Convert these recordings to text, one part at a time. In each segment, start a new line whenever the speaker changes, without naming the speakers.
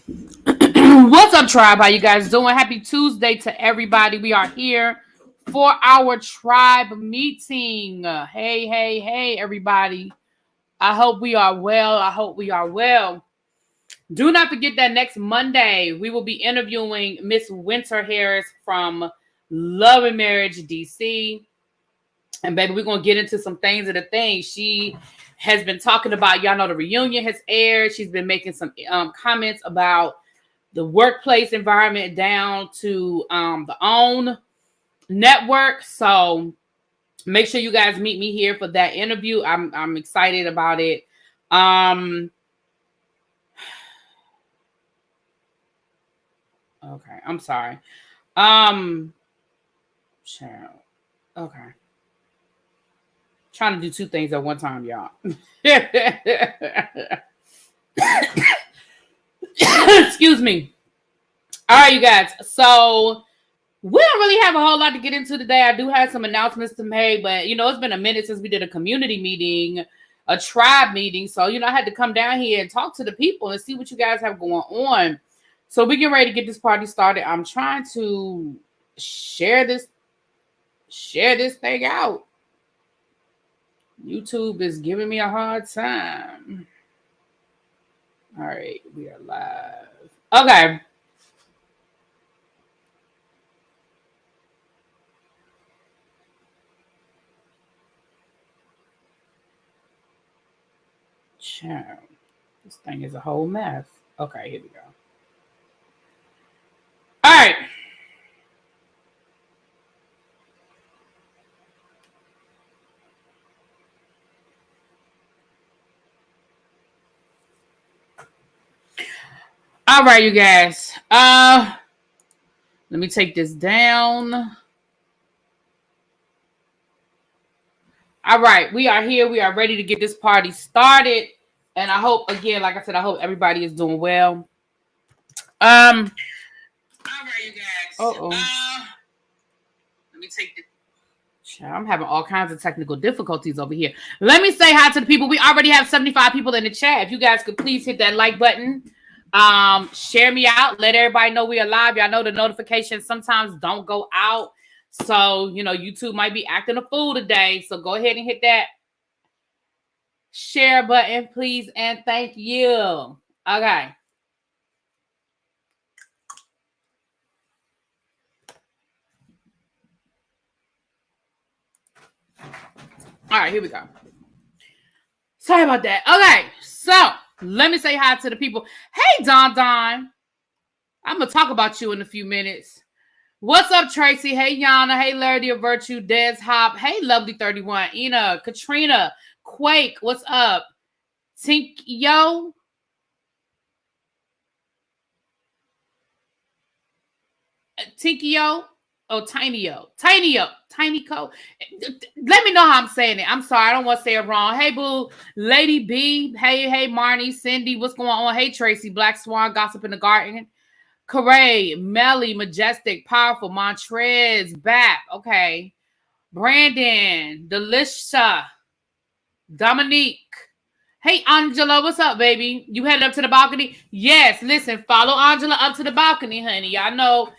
What's up, tribe? How you guys doing? Happy Tuesday to everybody. We are here for our tribe meeting. Hey, everybody. I hope we are well. Do not forget that next Monday, we will be interviewing Miss Winter Harris from Love and Marriage DC. And baby, we're going to get into some things of the things. She has been talking about, y'all know the reunion has aired. She's been making some comments about the workplace environment down to the OWN network. So make sure you guys meet me here for that interview. I'm excited about it. Okay, I'm sorry. Cheryl. Okay. Trying to do two things at one time, y'all. Excuse me. All right, you guys. So we don't really have a whole lot to get into today. I do have some announcements to make, but it's been a minute since we did a community meeting, a tribe meeting. So, I had to come down here and talk to the people and see what you guys have going on. So we get ready to get this party started. I'm trying to share this thing out. YouTube is giving me a hard time. All right, we are live. Okay. Child, this thing is a whole mess. Okay, here we go. All right. All right, you guys. Let me take this down. All right, we are here. We are ready to get this party started. And I hope, again, like I said, I hope everybody is doing well. All right, you guys. Let me take this. I'm having all kinds of technical difficulties over here. Let me say hi to the people. We already have 75 people in the chat. If you guys could please hit that like button. Share me out. Let everybody know we are live. Y'all know the notifications sometimes don't go out. So, YouTube might be acting a fool today. So go ahead and hit that share button, please. And thank you. Okay. All right, here we go. Sorry about that. Okay, so let me say hi to the people. Hey, Don. I'm going to talk about you in a few minutes. What's up, Tracy? Hey, Yana. Hey, Larry of Virtue. Des Hop. Hey, Lovely 31. Ina. Katrina. Quake. What's up? Tink Yo. Oh, Tiny Co. Let me know how I'm saying it. I'm sorry. I don't want to say it wrong. Hey, boo. Lady B. Hey, Marnie. Cindy. What's going on? Hey, Tracy. Black Swan. Gossip in the Garden. Corey. Melly. Majestic. Powerful. Montrez. Bap. Okay. Brandon. Delisha. Dominique. Hey, Angela. What's up, baby? You headed up to the balcony? Yes. Listen, follow Angela up to the balcony, honey. Y'all know.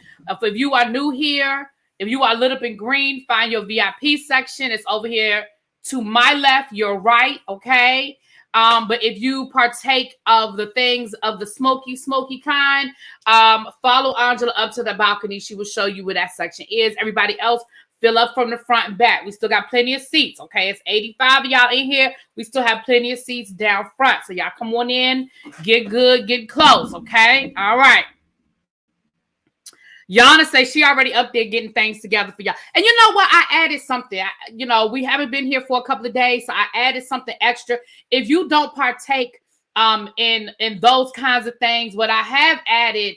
If you are new here, if you are lit up in green, find your VIP section. It's over here to my left, your right, okay? But if you partake of the things of the smoky kind, follow Angela up to the balcony. She will show you where that section is. Everybody else, fill up from the front and back. We still got plenty of seats, okay? It's 85 of y'all in here. We still have plenty of seats down front. So y'all come on in, get good, get close, okay? All right. Yana say she already up there getting things together for y'all. And you know what? I added something. We haven't been here for a couple of days, so I added something extra. If you don't partake in those kinds of things, what I have added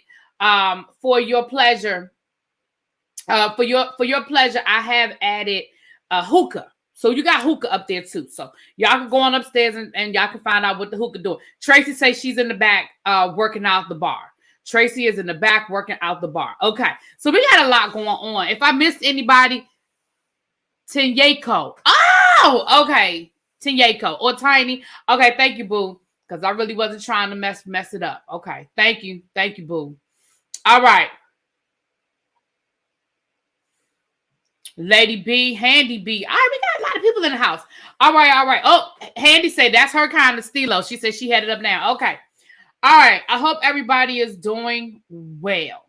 for your pleasure, I have added a hookah. So you got hookah up there too. So y'all can go on upstairs and y'all can find out what the hookah doing. Tracy says she's in the back working out the bar. Tracy is in the back working out the bar. Okay. So we got a lot going on. If I missed anybody, Tinyeko. Oh, okay. Tinyeko or Tiny. Okay. Thank you, boo. because I really wasn't trying to mess it up. Okay. Thank you, boo. All right. Lady B, Handy B. All right, we got a lot of people in the house. All right. Oh, Handy said that's her kind of stilo. She said she had it up now. Okay. All right. I hope everybody is doing well.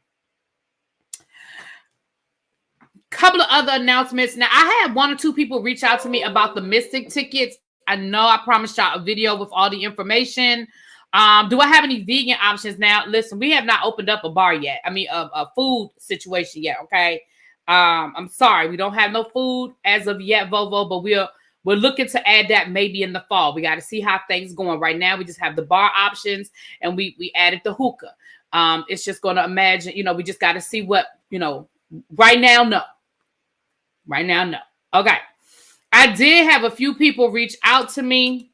Couple of other announcements. Now, I had 1 or 2 people reach out to me about the Mystic tickets. I know I promised y'all a video with all the information. Do I have any vegan options now? Listen, we have not opened up a bar yet. I mean, a food situation yet. Okay. I'm sorry, we don't have no food as of yet, Vovo, but we're looking to add that maybe in the fall. We got to see how things going. Right now, we just have the bar options, and we added the hookah. It's just going to imagine, we just got to see what, right now, no. Right now, no. Okay. I did have a few people reach out to me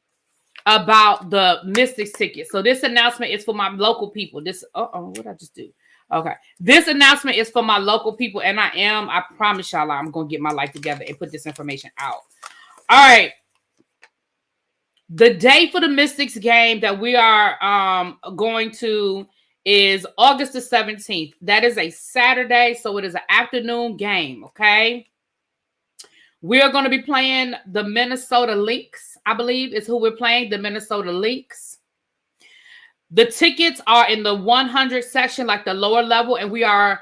about the Mystics ticket. So this announcement is for my local people. What did I just do? Okay. This announcement is for my local people, and I promise y'all, I'm going to get my life together and put this information out. All right. The day for the Mystics game that we are going to is August the 17th. That is a Saturday, so it is an afternoon game, okay? We are going to be playing the Minnesota Lynx, I believe is who we're playing, the Minnesota Lynx. The tickets are in the 100 section, like the lower level, and we're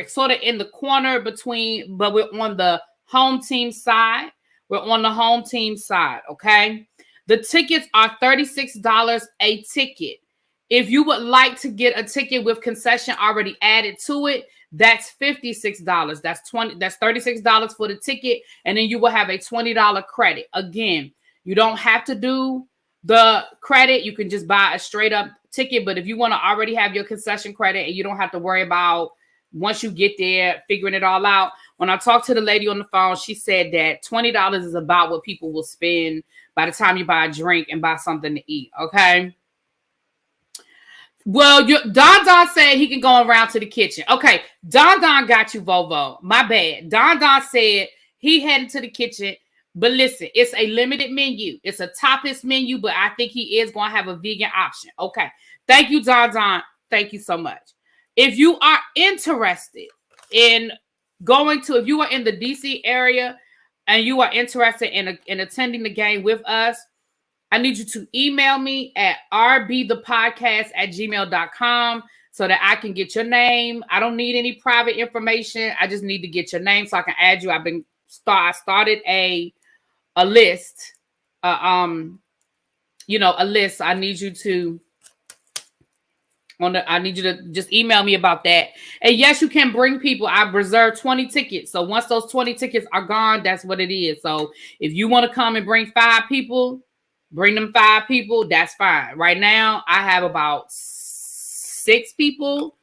sort of in the corner between, but we're on the home team side. We're on the home team side, okay? The tickets are $36 a ticket. If you would like to get a ticket with concession already added to it, that's $56. That's $36 for the ticket, and then you will have a $20 credit. Again, you don't have to do the credit. You can just buy a straight up ticket, but if you want to already have your concession credit and you don't have to worry about once you get there figuring it all out. When I talked to the lady on the phone, she said that $20 is about what people will spend by the time you buy a drink and buy something to eat. Okay. Well, Don said he can go around to the kitchen. Okay, Don got you, Vovo. My bad. Don said he headed to the kitchen, but listen, it's a limited menu. It's a topless menu, but I think he is going to have a vegan option. Okay, thank you, Don. Thank you so much. If you are interested in if you are in the DC area and you are interested in attending the game with us, I need you to email me at ReallyBThePodcast@gmail.com so that I can get your name. I don't need any private information. I just need to get your name so I can add you. I started a list, a list. I need you to just email me about that. And yes, you can bring people. I've reserved 20 tickets. So once those 20 tickets are gone, that's what it is. So if you want to come and bring 5 people, bring them 5 people. That's fine. Right now, I have about 6 people.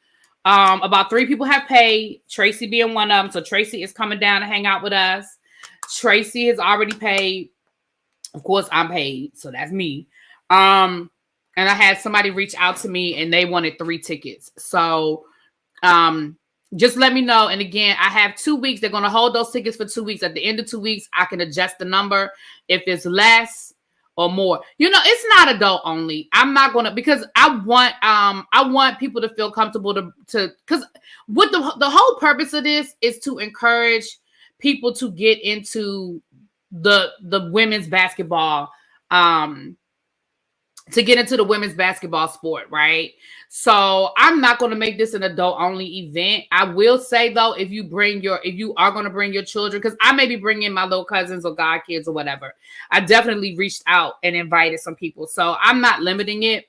About 3 people have paid. Tracy being one of them. So Tracy is coming down to hang out with us. Tracy has already paid. Of course, I'm paid. So that's me. And I had somebody reach out to me and they wanted 3 tickets. So just let me know. And again, I have 2 weeks. They're going to hold those tickets for 2 weeks. At the end of 2 weeks, I can adjust the number. If it's less or more, it's not adult only. I'm not going to, because I want people to feel comfortable because what the whole purpose of this is to encourage people to get into the women's basketball, sport, right? So I'm not going to make this an adult only event. I will say though, if you are going to bring your children, because I may be bringing my little cousins or god kids or whatever, I definitely reached out and invited some people. So I'm not limiting it.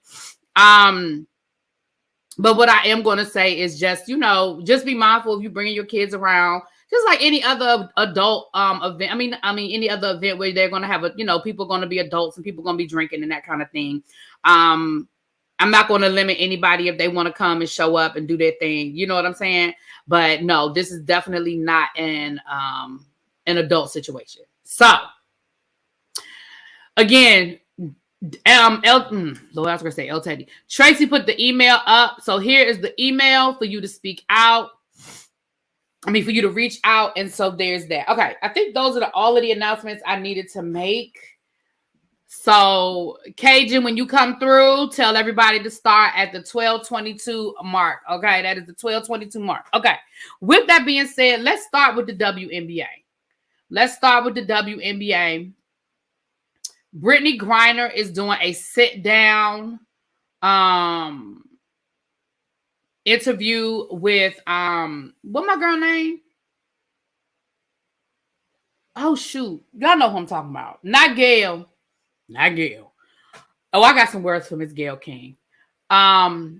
But what I am going to say is just be mindful if you're bringing your kids around, just like any other adult event. I mean, any other event where they're going to have people are going to be adults and people are going to be drinking and that kind of thing. I'm not going to limit anybody if they want to come and show up and do their thing. You know what I'm saying? But no, this is definitely not an adult situation. So again, Lord, I was gonna say El Teddy. Tracy put the email up. So here is the email for you to speak out. For you to reach out. And so there's that. Okay. I think those are all of the announcements I needed to make. So, Cajun, when you come through, tell everybody to start at the 12:22 mark. Okay, that is the 12:22 mark. Okay, with that being said, let's start with the WNBA. Let's start with the WNBA. Britney Griner is doing a sit-down interview with what my girl name? Oh shoot, y'all know who I'm talking about. Not Gail. Not Gail. Oh, I got some words for Miss Gail King. Child,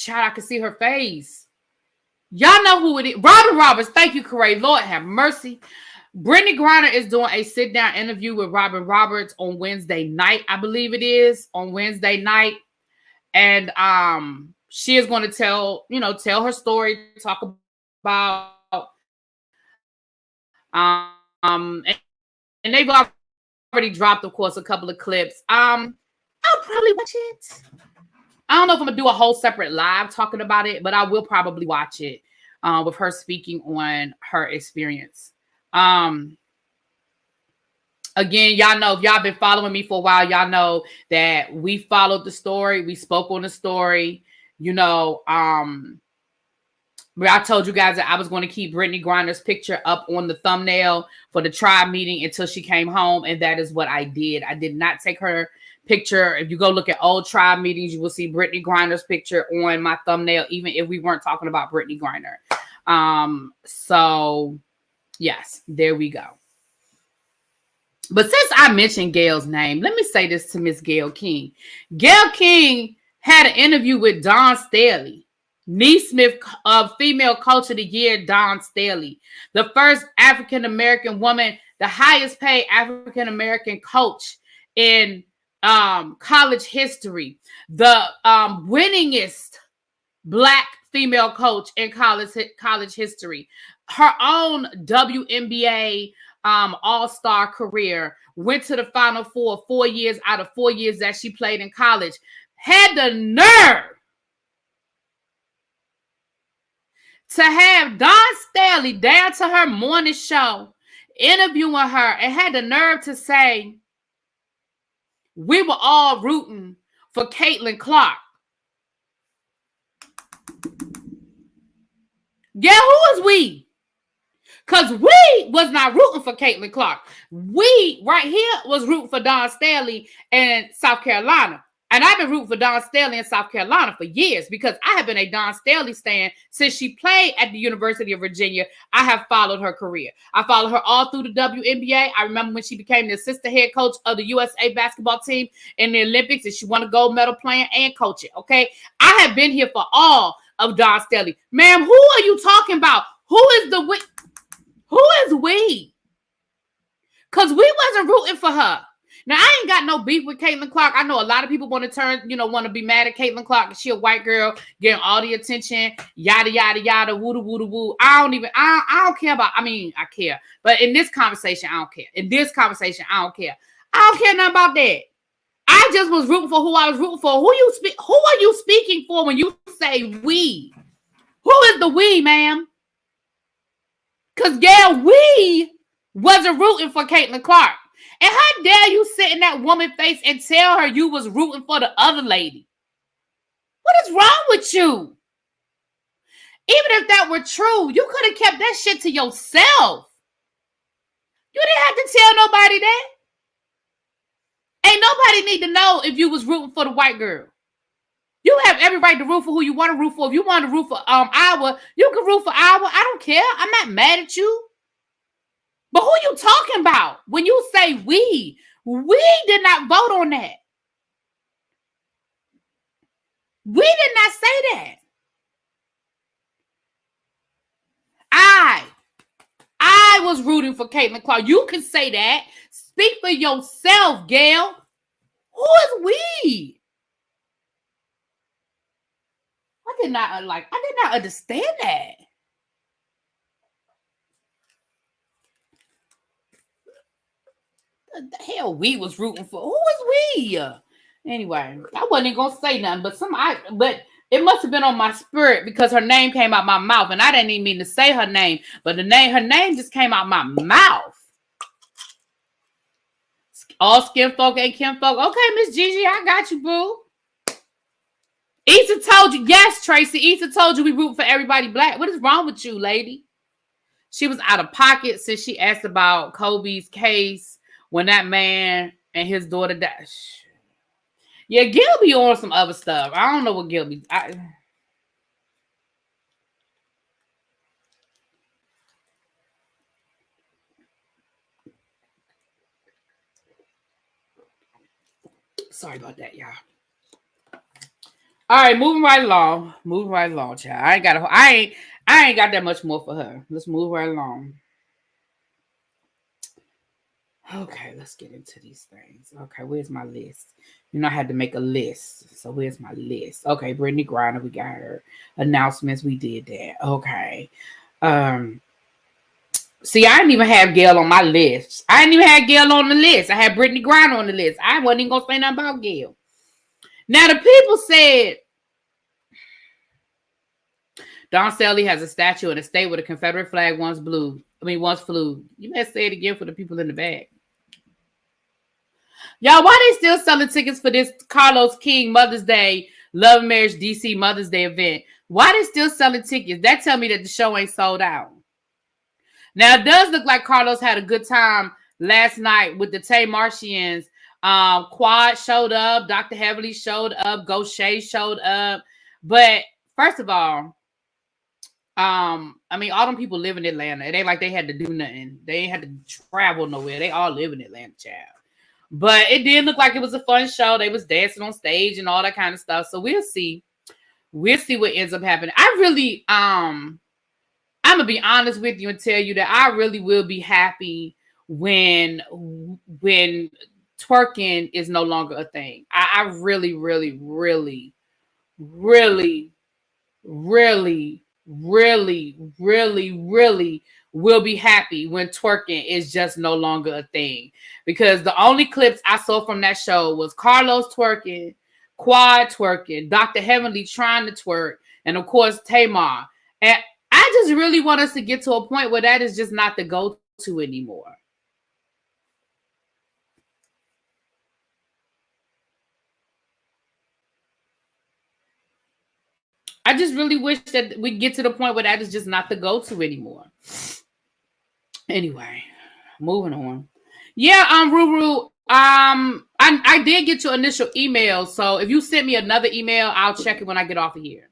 I can see her face. Y'all know who it is. Robin Roberts. Thank you, Corey. Lord have mercy. Britney Griner is doing a sit-down interview with Robin Roberts on Wednesday night. I believe it is on Wednesday night. And she is going to tell her story, talk about and they've already dropped, of course, a couple of clips. I'll probably watch it. I don't know if I'm gonna do a whole separate live talking about it, but I will probably watch it with her speaking on her experience. Again, y'all know, if y'all been following me for a while, y'all know that we followed the story. We spoke on the story. I told you guys that I was going to keep Britney Griner's picture up on the thumbnail for the tribe meeting until she came home, and that is what I did. I did not take her picture. If you go look at old tribe meetings, you will see Britney Griner's picture on my thumbnail, even if we weren't talking about Britney Griner. So yes, there we go. But since I mentioned Gail's name, let me say this to Miss Gail King. Gail King had an interview with Dawn Staley, Neesmith of Female Coach of the Year, Dawn Staley, the first African-American woman, the highest paid African-American coach in college history, the winningest Black female coach in college history, her own WNBA all-star career, went to the Final Four 4 years out of 4 years that she played in college, had the nerve to have Dawn Staley down to her morning show interviewing her, and had the nerve to say, we were all rooting for Caitlin Clark. Yeah, who is we? Because we was not rooting for Caitlin Clark. We right here was rooting for Dawn Staley in South Carolina. And I've been rooting for Dawn Staley in South Carolina for years, because I have been a Dawn Staley stan since she played at the University of Virginia. I have followed her career. I followed her all through the WNBA. I remember when she became the assistant head coach of the USA basketball team in the Olympics, and she won a gold medal playing and coaching. Okay, I have been here for all of Dawn Staley. Ma'am, who are you talking about? Who is we? Who is we? Because we wasn't rooting for her. Now, I ain't got no beef with Caitlin Clark. I know a lot of people want to be mad at Caitlin Clark. She a white girl getting all the attention, yada, yada, yada, woo, woo, woo. I don't care about, I care. But in this conversation, I don't care. I don't care. I don't care nothing about that. I just was rooting for who I was rooting for. Who are you speaking for when you say we? Who is the we, ma'am? Because, Gail, we wasn't rooting for Caitlin Clark. And how dare you sit in that woman's face and tell her you was rooting for the other lady? What is wrong with you? Even if that were true, you could have kept that shit to yourself. You didn't have to tell nobody that. Ain't nobody need to know if you was rooting for the white girl. You have every right to root for who you want to root for. If you want to root for Iowa, you can root for Iowa. I don't care. I'm not mad at you. But who you talking about when you say we? We did not vote on that. We did not say that. I was rooting for Caitlin Clark. You can say that. Speak for yourself, Gail. Who is we? I did not understand that. The hell we was rooting for? Who is we? Anyway, I wasn't gonna say nothing, but It must have been on my spirit because her name came out my mouth, and I didn't even mean to say her name, but her name just came out my mouth. All skin folk ain't kin folk. Okay, Miss Gigi, I got you, boo. Issa told you. Yes, Tracy. Issa told you we root for everybody black. What is wrong with you, lady? She was out of pocket since she asked about Kobe's case when that man and his daughter died. Yeah, Gail be on some other stuff. I don't know what Gail be. Sorry about that, y'all. All right, moving right along. Moving right along, child. I ain't got that much more for her. Let's move right along. Okay, let's get into these things. Okay, where's my list? You know, I had to make a list. So where's my list? Okay, Britney Griner, we got her announcements. We did that. Okay. See, I didn't even have Gail on my list. I didn't even have Gail on the list. I had Britney Griner on the list. I wasn't even gonna say nothing about Gail. Now the people said Don Staley has a statue in a state where the Confederate flag once flew. You better say it again for the people in the back. Y'all, why they still selling tickets for this Carlos King Mother's Day Love Marriage DC Mother's Day event? Why they still selling tickets? That tell me that the show ain't sold out. Now, it does look like Carlos had a good time last night with the Tay Martians. Quad showed up. Dr. Heavenly showed up. Ghost Shay showed up. But first of all, I mean, all them people live in Atlanta. It ain't like they had to do nothing. They ain't had to travel nowhere. They all live in Atlanta, child. But it did look like it was a fun show. They was dancing on stage and all that kind of stuff. So we'll see. We'll see what ends up happening. I really, I'm gonna be honest with you and tell you that I really will be happy when twerking is no longer a thing. I really, really, really, really, really, really, really, really will be happy when twerking is just no longer a thing. Because the only clips I saw from that show was Carlos twerking, Quad twerking, Dr. Heavenly trying to twerk, and of course Tamar. And I just really want us to get to a point where that is just not the go-to anymore. I just really wish that we get to the point where that is just not the go-to anymore. Anyway, moving on. Yeah, Ruru, I did get your initial email. So if you sent me another email, I'll check it when I get off of here.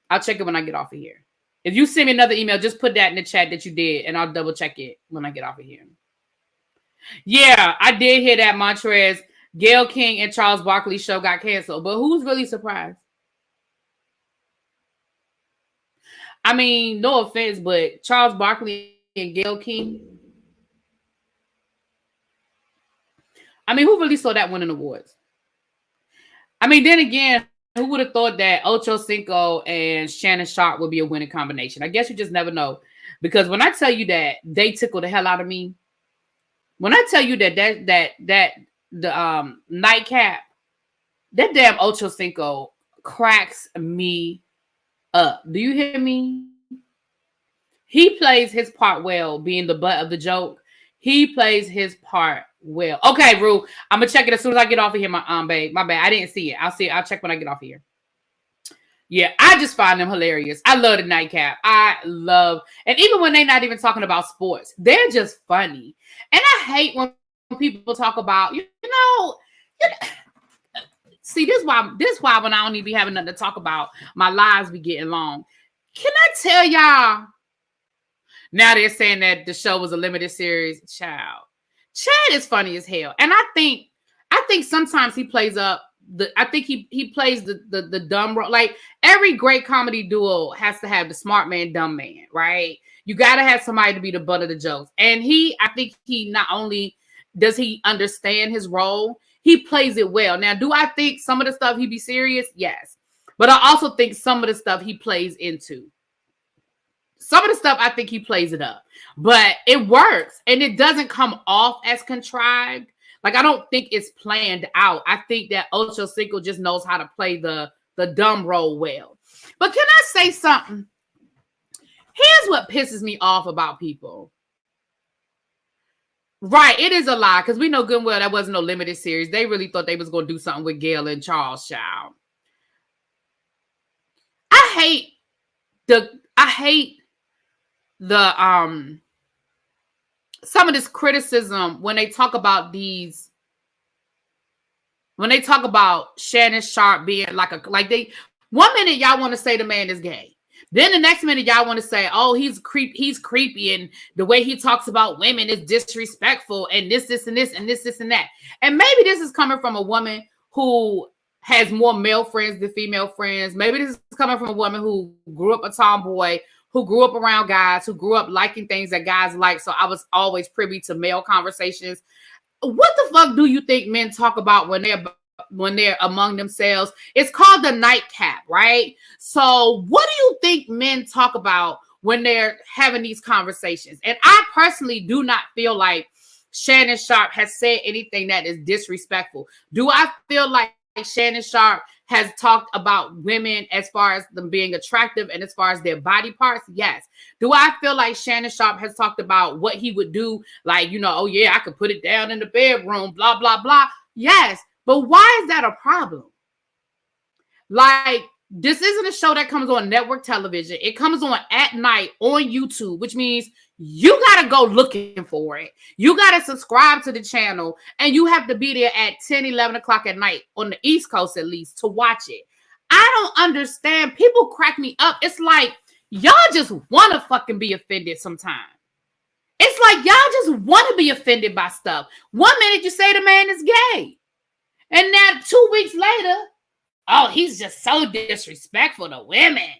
If you send me another email, just put that in the chat that you did, and I'll double check it when I get off of here. Yeah, I did hear that Montrez, Gail King, and Charles Barkley show got canceled. But who's really surprised? I mean, no offense, but Charles Barkley and Gail King. I mean, who really saw that winning awards? I mean, then again, who would have thought that Ocho Cinco and Shannon Sharpe would be a winning combination? I guess you just never know. Because when I tell you that they tickle the hell out of me, when I tell you that the nightcap, that damn Ocho Cinco cracks me up. Do you hear me? He plays his part well, being the butt of the joke. He plays his part well. Okay, Rue, I'm gonna check it as soon as I get off of here, babe. My bad. I didn't see it. I'll see it. I'll check when I get off of here. Yeah, I just find them hilarious. I love the nightcap. And even when they're not even talking about sports, they're just funny. And I hate when people talk about, see, this why when I don't even be having nothing to talk about, my lives be getting long. Can I tell y'all? Now they're saying that the show was a limited series. Chad is funny as hell. And I think sometimes he plays up he plays the dumb role. Like every great comedy duo has to have the smart man, dumb man, right? You got to have somebody to be the butt of the jokes. And I think he not only does he understand his role, he plays it well. Now, do I think some of the stuff he be serious? Yes. But I also think some of the stuff he plays into. Some of the stuff I think he plays it up. But it works. And it doesn't come off as contrived. Like, I don't think it's planned out. I think that Ocho Cinco just knows how to play the the dumb roll well. But can I say something? Here's what pisses me off about people. Right, it is a lie, because we know good and well that wasn't no limited series. They really thought they was going to do something with Gail and Charles, child. I hate the some of this criticism when they talk about Shannon Sharpe being one minute y'all want to say the man is gay. Then the next minute y'all want to say, oh, he's creepy, and the way he talks about women is disrespectful, and this and this and this and that. And maybe this is coming from a woman who has more male friends than female friends. Maybe this is coming from a woman who grew up a tomboy, who grew up around guys, who grew up liking things that guys like. So I was always privy to male conversations. What the fuck do you think men talk about when they're among themselves? It's called the nightcap, right? So what do you think men talk about when they're having these conversations? And I personally do not feel like Shannon Sharpe has said anything that is disrespectful. Do I feel like Shannon Sharpe has talked about women as far as them being attractive and as far as their body parts? Yes. Do I feel like Shannon Sharpe has talked about what he would do? Like, oh yeah, I could put it down in the bedroom, blah, blah, blah. Yes. But why is that a problem? Like, this isn't a show that comes on network television. It comes on at night on YouTube, which means you got to go looking for it. You got to subscribe to the channel, and you have to be there at 10, 11 o'clock at night on the East Coast, at least, to watch it. I don't understand. People crack me up. It's like, y'all just want to fucking be offended sometimes. It's like, y'all just want to be offended by stuff. 1 minute you say the man is gay. And now 2 weeks later, oh, he's just so disrespectful to women.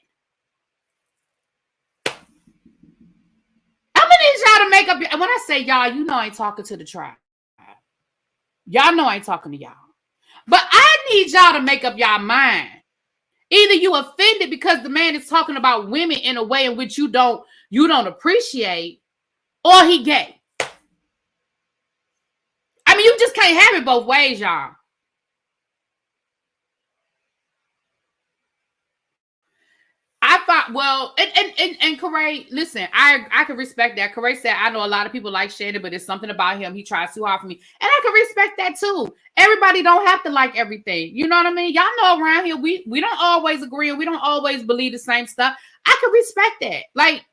I'm gonna need y'all to make up. And when I say y'all, I ain't talking to the tribe. Y'all know I ain't talking to y'all. But I need y'all to make up y'all mind. Either you offended because the man is talking about women in a way in which you don't appreciate, or he gay. I mean, you just can't have it both ways, y'all. I thought, well, and Corey, listen, I can respect that. Corey said, I know a lot of people like Shannon, but there's something about him. He tries too hard for me. And I can respect that too. Everybody don't have to like everything. You know what I mean? Y'all know around here, we don't always agree, and we don't always believe the same stuff. I can respect that. Like,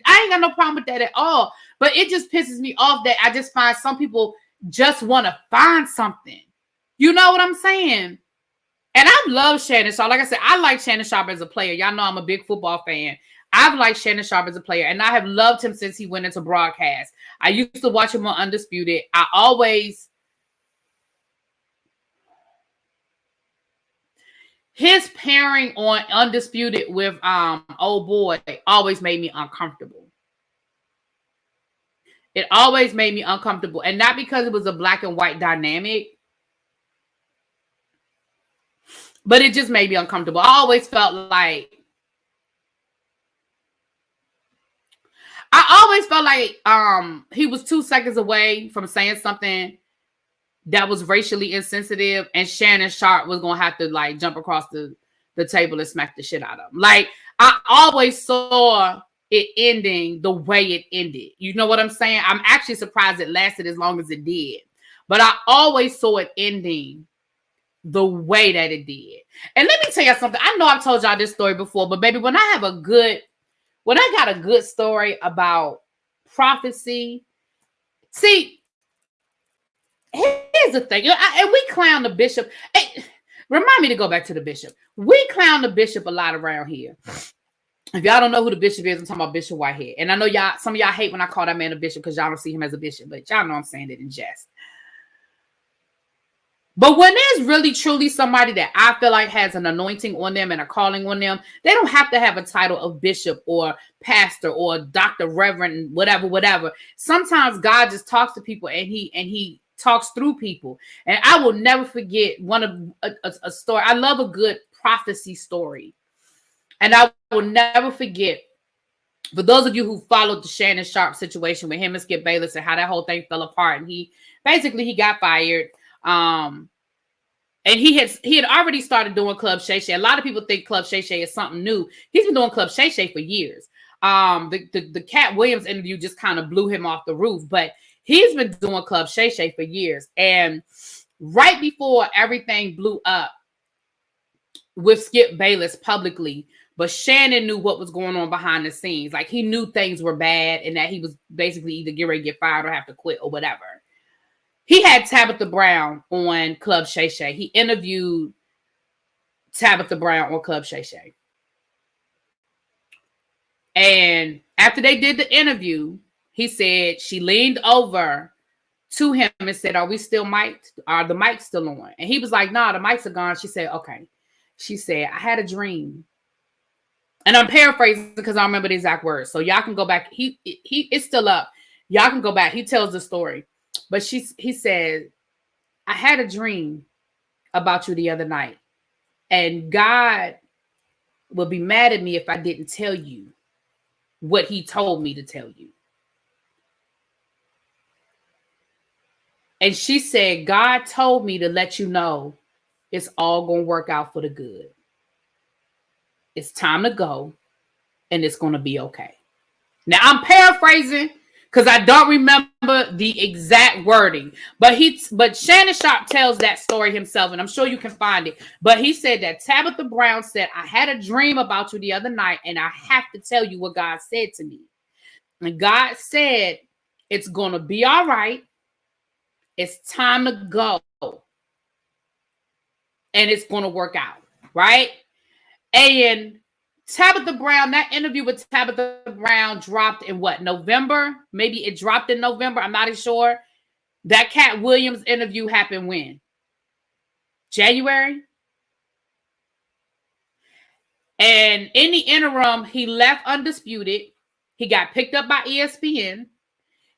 I ain't got no problem with that at all. But it just pisses me off that I just find some people just want to find something. You know what I'm saying? And I love Shannon Sharpe. Like I said, I like Shannon Sharpe as a player. Y'all know I'm a big football fan. I've liked Shannon Sharpe as a player, and I have loved him since he went into broadcast. I used to watch him on Undisputed. His pairing on Undisputed with old boy always made me uncomfortable. It always made me uncomfortable. And not because it was a black and white dynamic, but it just made me uncomfortable. I always felt like he was 2 seconds away from saying something that was racially insensitive, and Shannon Sharpe was gonna have to like jump across the table and smack the shit out of him. Like, I always saw it ending the way it ended. You know what I'm saying? I'm actually surprised it lasted as long as it did. But I always saw it ending the way that it did. And let me tell you something. I know I've told y'all this story before, but baby, when I got a good story about prophecy, see, here's the thing. And we clown the bishop. Hey, remind me to go back to the bishop. We clown the bishop a lot around here. If y'all don't know who the bishop is, I'm talking about Bishop Whitehead. And I know some of y'all hate when I call that man a bishop because y'all don't see him as a bishop, but y'all know I'm saying it in jest. But when there's really truly somebody that I feel like has an anointing on them and a calling on them, they don't have to have a title of bishop or pastor or doctor, reverend, whatever. Sometimes God just talks to people and he talks through people. And I will never forget a story. I love a good prophecy story. And I will never forget, for those of you who followed the Shannon Sharpe situation with him and Skip Bayless and how that whole thing fell apart, and he got fired. And he had already started doing Club Shay Shay. A lot of people think Club Shay Shay is something new. He's been doing Club Shay Shay for years. The Cat Williams interview just kind of blew him off the roof, but he's been doing Club Shay Shay for years. And right before everything blew up with Skip Bayless publicly, but Shannon knew what was going on behind the scenes. Like, he knew things were bad and that he was basically either get ready to get fired or have to quit or whatever. He had Tabitha Brown on Club Shay Shay. He interviewed Tabitha Brown on Club Shay Shay. And after they did the interview, he said she leaned over to him and said, "Are we still mic'd? Are the mics still on?" And he was like, "Nah, the mics are gone." She said, "Okay." She said, "I had a dream." And I'm paraphrasing because I remember the exact words. So y'all can go back. He it's still up. Y'all can go back. He tells the story. But he said, "I had a dream about you the other night. And God would be mad at me if I didn't tell you what he told me to tell you." And she said, "God told me to let you know it's all going to work out for the good. It's time to go, and it's going to be okay." Now, I'm paraphrasing because I don't remember the exact wording. But Shannon Sharpe tells that story himself, and I'm sure you can find it. But he said that Tabitha Brown said, "I had a dream about you the other night, and I have to tell you what God said to me. And God said, it's going to be all right. It's time to go. And it's going to work out." Right? And Tabitha Brown, that interview with Tabitha Brown dropped in what, November? Maybe it dropped in November. I'm not sure. That Cat Williams interview happened when? January? And in the interim, he left Undisputed. He got picked up by ESPN.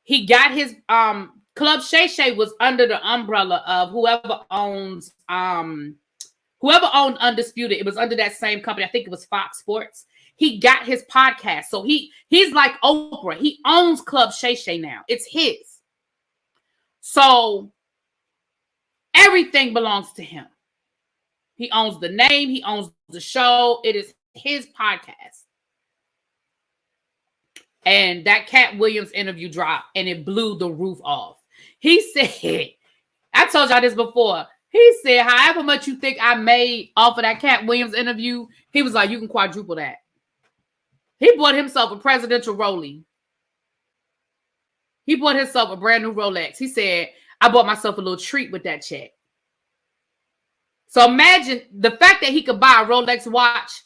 He got his Club Shay Shay was under the umbrella of whoever owned Undisputed. It was under that same company. I think it was Fox Sports. He got his podcast. So he's like Oprah. He owns Club Shay Shay now. It's his. So everything belongs to him. He owns the name. He owns the show. It is his podcast. And that Cat Williams interview dropped and it blew the roof off. He said, I told y'all this before. He said, however much you think I made off of that Cat Williams interview, he was like, you can quadruple that. He bought himself a presidential rollie. He bought himself a brand new Rolex. He said, I bought myself a little treat with that check. So imagine the fact that he could buy a Rolex watch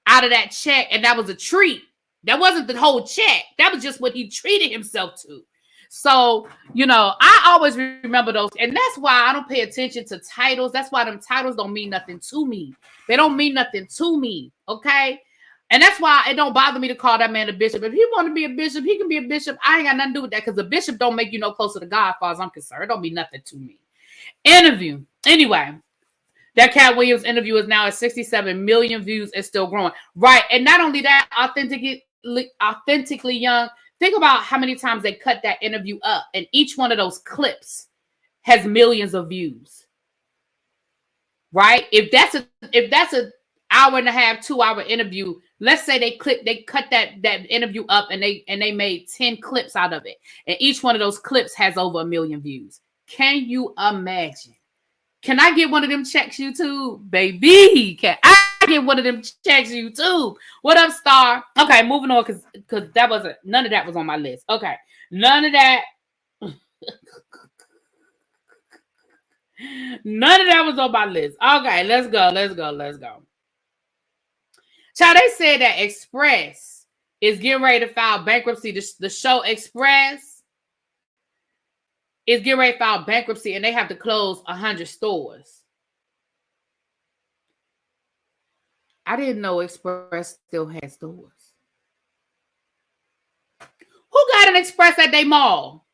out of that check, and that was a treat. That wasn't the whole check. That was just what he treated himself to. So, you know, I always remember those. And that's why I don't pay attention to titles. That's why them titles don't mean nothing to me. They don't mean nothing to me. Okay. And that's why it don't bother me to call that man a bishop. If he want to be a bishop, he can be a bishop. I ain't got nothing to do with that because the bishop don't make you no closer to God, as far as I'm concerned. It don't mean nothing to me. Interview. Anyway, that Cat Williams interview is now at 67 million views and still growing. Right. And not only that, authentically young. Think about how many times they cut that interview up, and each one of those clips has millions of views. Right? If that's an hour and a half, 2 hour interview, let's say they cut that interview up and they made 10 clips out of it, and each one of those clips has over 1 million views. Can you imagine? Can I get one of them checks, YouTube? Baby, can I get one of them checks, YouTube? What up, Star? Okay, moving on, because that wasn't, none of that was on my list. Okay, none of that. None of that was on my list. Okay, let's go. Child, they said that Express is getting ready to file bankruptcy. The show Express is getting ready to file bankruptcy, and they have to close 100 stores. I didn't know Express still had stores. Who got an Express at their mall?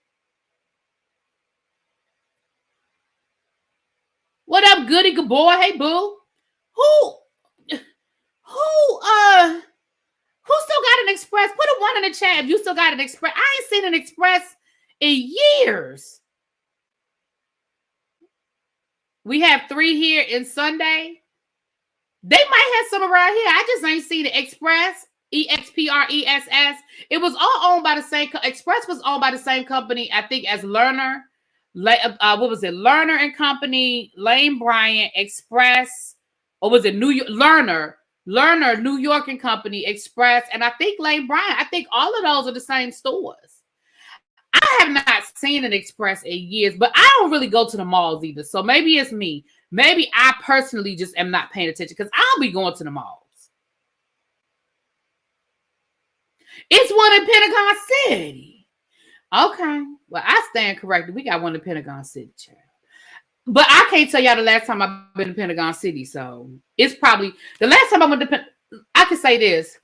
What up, goody good boy? Hey, boo. Who still got an Express? Put a 1 in the chat if you still got an Express. I ain't seen an Express in years. We have 3 here in Sunday. They might have some around here. I just ain't seen the Express, EXPRESS. It was all owned by the same. Express was owned by the same company, I think, as Lerner. What was it? Lerner and Company, Lane Bryant, Express, or was it New York? Lerner, New York and Company, Express, and I think Lane Bryant. I think all of those are the same stores. I have not seen an Express in years, but I don't really go to the malls either. So maybe it's me. Maybe I personally just am not paying attention because I'll be going to the malls. It's one in Pentagon City. Okay. Well, I stand corrected. We got one in Pentagon City, child. But I can't tell y'all the last time I've been to Pentagon City. So it's probably the last time I went to I can say this.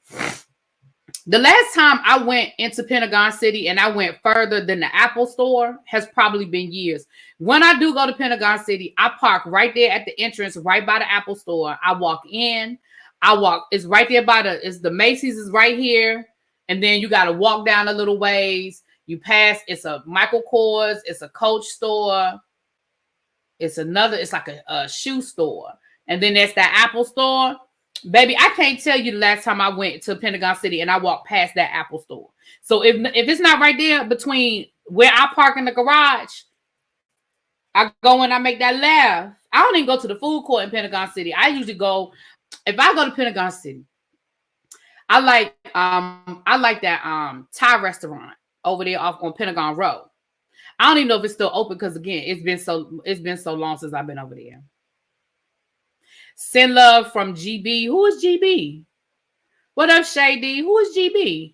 The last time I went into Pentagon City and I went further than the Apple store has probably been years. When I do go to Pentagon City, I park right there at the entrance, right by the Apple store. I walk in. It's right there by the Macy's is right here. And then you got to walk down a little ways. You pass, it's a Michael Kors, it's a Coach store. It's like a shoe store. And then there's that Apple store. Baby, I can't tell you the last time I went to Pentagon City and I walked past that Apple store. So if it's not right there between where I park in the garage, I go and I make that left. I don't even go to the food court in Pentagon City. I usually go, if I go to Pentagon City, I like that Thai restaurant over there off on Pentagon Road. I don't even know if it's still open because again, it's been so long since I've been over there. Send love from GB. Who is GB? What up, Shady? Who is GB?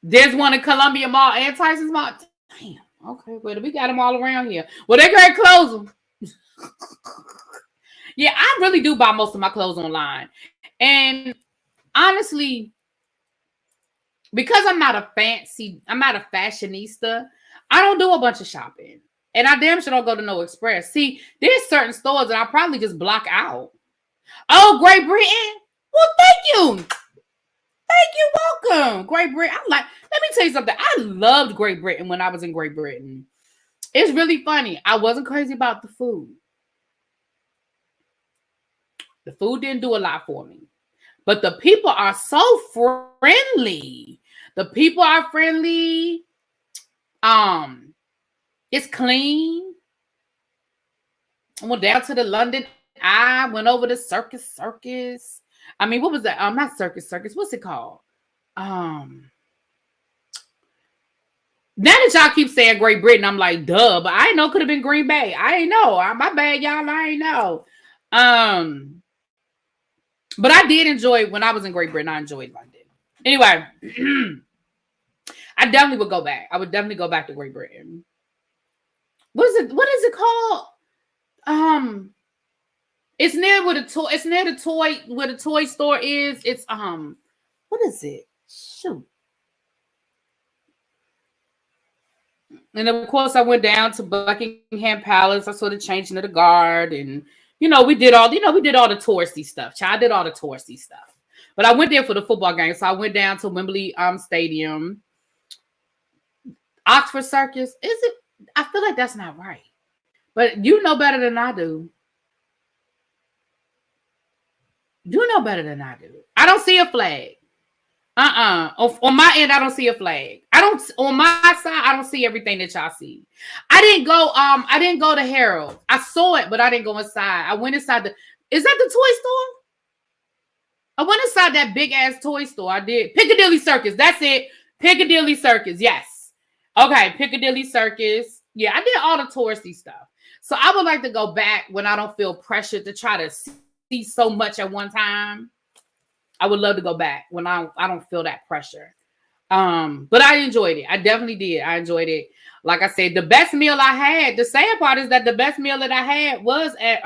There's one in Columbia Mall and Tyson's Mall. Damn. Okay, well, we got them all around here. Well, they can't close them. Yeah, I really do buy most of my clothes online. And honestly, because I'm not a fashionista, I don't do a bunch of shopping. And I damn sure don't go to no Express. See, there's certain stores that I probably just block out. Oh, Great Britain. Well, thank you. Thank you. Welcome. Great Britain. Let me tell you something. I loved Great Britain when I was in Great Britain. It's really funny. I wasn't crazy about the food. The food didn't do a lot for me. But the people are so friendly. The people are friendly. It's clean. I went down to the London Eye, went over to Circus. I mean, what was that? Not Circus. What's it called? Now that y'all keep saying Great Britain, I'm like, duh, but I ain't know, could have been Green Bay. I ain't know. My bad, y'all. I ain't know. But I did enjoy when I was in Great Britain. I enjoyed London. Anyway, I definitely would go back. I would definitely go back to Great Britain. What is it called? It's near where the toy store is. It's what is it? Shoot. And of course I went down to Buckingham Palace. I saw the changing of the guard, and we did all the touristy stuff. I did all the touristy stuff. But I went there for the football game. So I went down to Wembley Stadium. Oxford Circus. Is it? I feel like that's not right. But you know better than I do. You know better than I do. I don't see a flag. On my end, I don't see a flag. On my side, I don't see everything that y'all see. I didn't go to Harold. I saw it, but I didn't go inside. I went inside is that the toy store? I went inside that big ass toy store. I did. Piccadilly Circus. That's it. Piccadilly Circus. Yes. Okay. Piccadilly Circus. Yeah, I did all the touristy stuff. So I would like to go back when I don't feel pressured to try to see so much at one time. I would love to go back when I don't feel that pressure. But I enjoyed it. I definitely did. I enjoyed it. Like I said, the best meal I had, the sad part is that the best meal that I had was at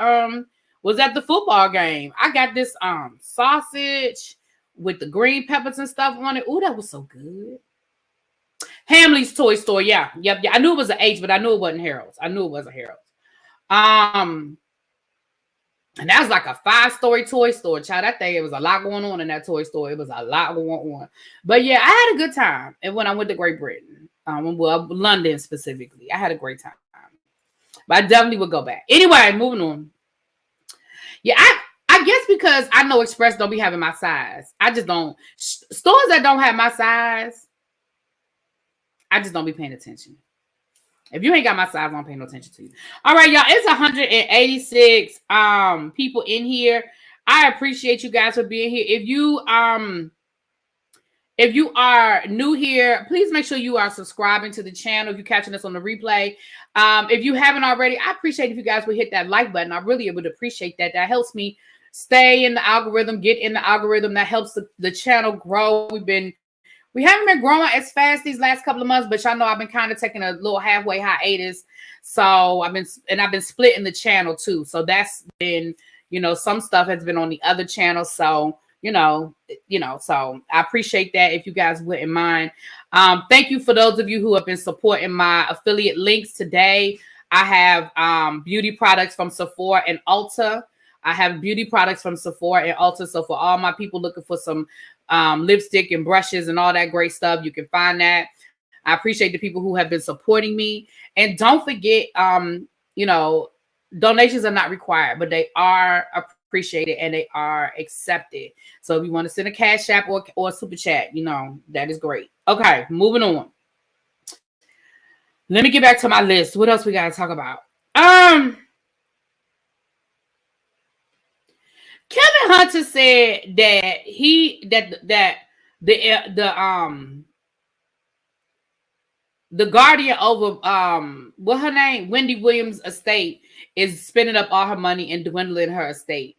the football game. I got this sausage with the green peppers and stuff on it. Ooh, that was so good. Hamley's Toy Store. Yeah. Yep. Yeah. I knew it was an H, but I knew it wasn't Harold's. I knew it wasn't Harold's. And that was like a 5-story toy store, child. That thing, it was a lot going on in that toy store. It was a lot going on. But yeah, I had a good time. And when I went to Great Britain, London specifically, I had a great time. But I definitely would go back. Anyway, moving on. Yeah, I guess because I know Express don't be having my size. I just don't. Stores that don't have my size, I just don't be paying attention. If you ain't got my size, I don't pay no attention to you. All right, y'all. It's 186 people in here. I appreciate you guys for being here. If you are new here, please make sure you are subscribing to the channel if you're catching us on the replay. If you haven't already, I appreciate if you guys would hit that like button. I really would appreciate that. That helps me stay in the algorithm, get in the algorithm. That helps the channel grow. We haven't been growing as fast these last couple of months, but y'all know I've been kind of taking a little halfway hiatus. So I've been splitting the channel too. So that's been, some stuff has been on the other channel. So, so I appreciate that if you guys wouldn't mind. Thank you for those of you who have been supporting my affiliate links today. I have beauty products from Sephora and Ulta. I have beauty products from Sephora and Ulta. So for all my people looking for some lipstick and brushes and all that great stuff, you can find that. I appreciate the people who have been supporting me. And don't forget, donations are not required, but they are appreciated and they are accepted. So if you want to send a cash app or a super chat, that is great. Okay, moving on. Let me get back to my list. What else we got to talk about? Kevin Hunter said that the guardian over what her name, Wendy Williams' estate, is spending up all her money and dwindling her estate.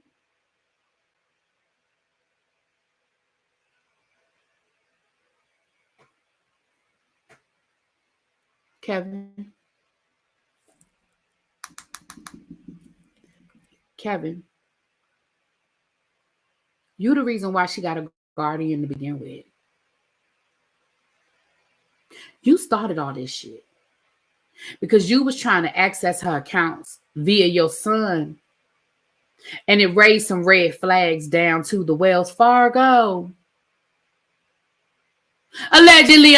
Kevin, you the reason why she got a guardian to begin with. You started all this shit because you was trying to access her accounts via your son, and it raised some red flags down to the Wells Fargo. Allegedly.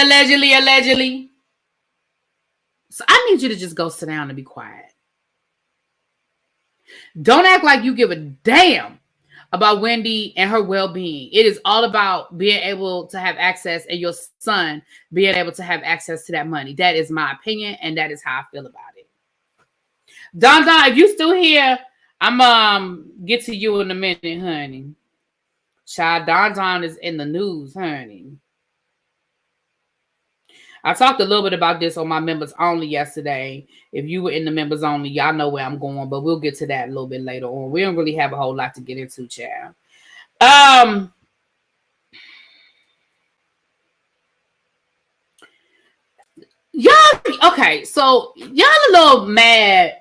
So I need you to just go sit down and be quiet. Don't act like you give a damn about Wendy and her well-being. It is all about being able to have access and your son being able to have access to that money. That is my opinion, and that is how I feel about it. Don, if you still here, I'm get to you in a minute, honey. Child, Don is in the news, honey. I talked a little bit about this on my members only yesterday. If you were in the members only, y'all know where I'm going, but we'll get to that a little bit later on. We don't really have a whole lot to get into, child. Y'all, okay, so y'all a little mad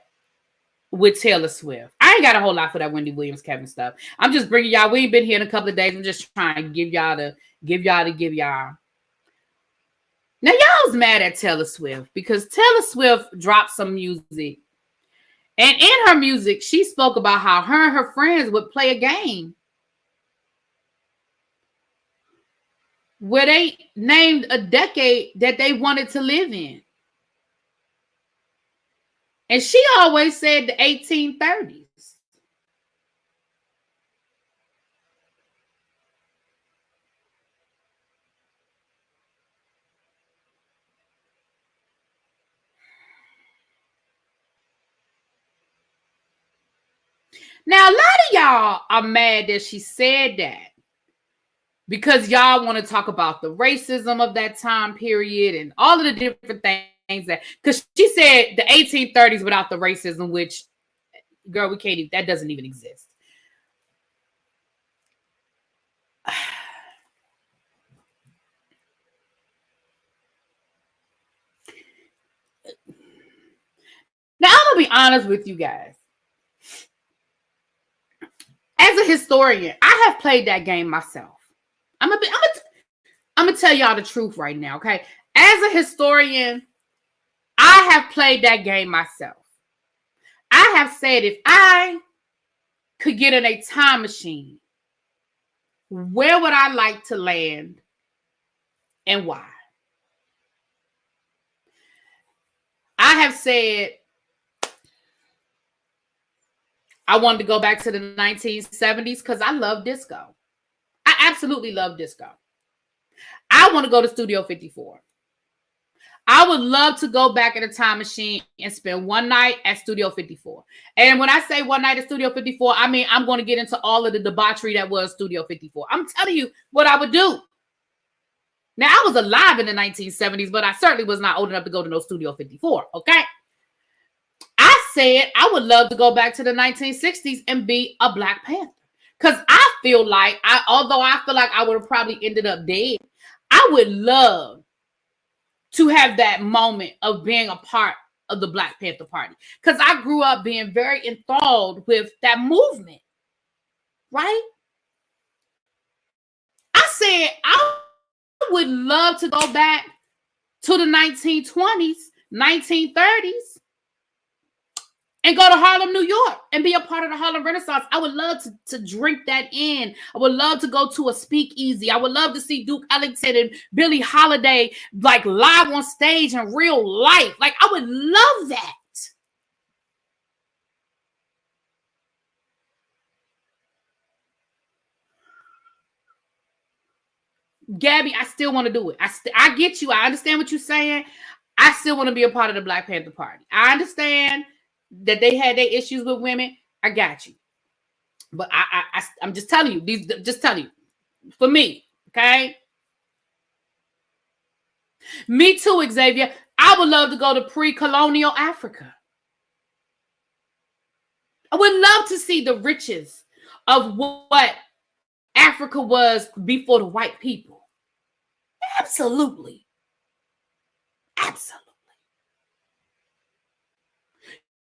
with Taylor Swift. I ain't got a whole lot for that Wendy Williams, Kevin stuff. I'm just bringing y'all. We ain't been here in a couple of days. I'm just trying to give y'all. Now, y'all was mad at Taylor Swift because Taylor Swift dropped some music. And in her music, she spoke about how her and her friends would play a game where they named a decade that they wanted to live in. And she always said the 1830s. Now, a lot of y'all are mad that she said that because y'all want to talk about the racism of that time period and all of the different things that, because she said the 1830s without the racism, which, girl, we can't even, that doesn't even exist. Now, I'm going to be honest with you guys. As a historian, I have played that game myself. I'm gonna tell y'all the truth right now, okay? As a historian, I have played that game myself. I have said if I could get in a time machine, where would I like to land and why? I have said I wanted to go back to the 1970s because I love disco. I absolutely love disco. I want to go to Studio 54. I would love to go back in a time machine and spend one night at Studio 54. And when I say one night at Studio 54, I mean, I'm going to get into all of the debauchery that was Studio 54. I'm telling you what I would do. Now, I was alive in the 1970s, but I certainly was not old enough to go to no Studio 54, okay? I said I would love to go back to the 1960s and be a Black Panther. Because I feel like, although I feel like I would have probably ended up dead, I would love to have that moment of being a part of the Black Panther Party. Because I grew up being very enthralled with that movement, right? I said I would love to go back to the 1920s, 1930s, and go to Harlem, New York, and be a part of the Harlem Renaissance. I would love to drink that in. I would love to go to a speakeasy. I would love to see Duke Ellington and Billie Holiday like live on stage in real life. Like, I would love that. Gabby, I still want to do it. I get you. I understand what you're saying. I still want to be a part of the Black Panther Party. I understand that they had their issues with women. I got you. But I'm just telling you, just telling you, for me, okay? Me too, Xavier. I would love to go to pre-colonial Africa. I would love to see the riches of what Africa was before the white people. Absolutely. Absolutely.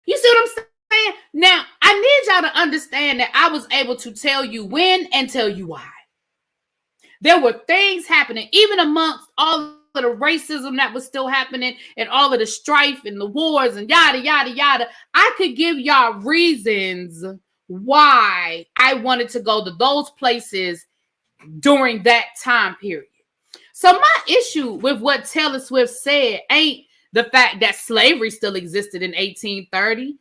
You see what I'm saying? Now, I need y'all to understand that I was able to tell you when and tell you why. There were things happening, even amongst all of the racism that was still happening and all of the strife and the wars and yada, yada, yada. I could give y'all reasons why I wanted to go to those places during that time period. So my issue with what Taylor Swift said ain't the fact that slavery still existed in 1830.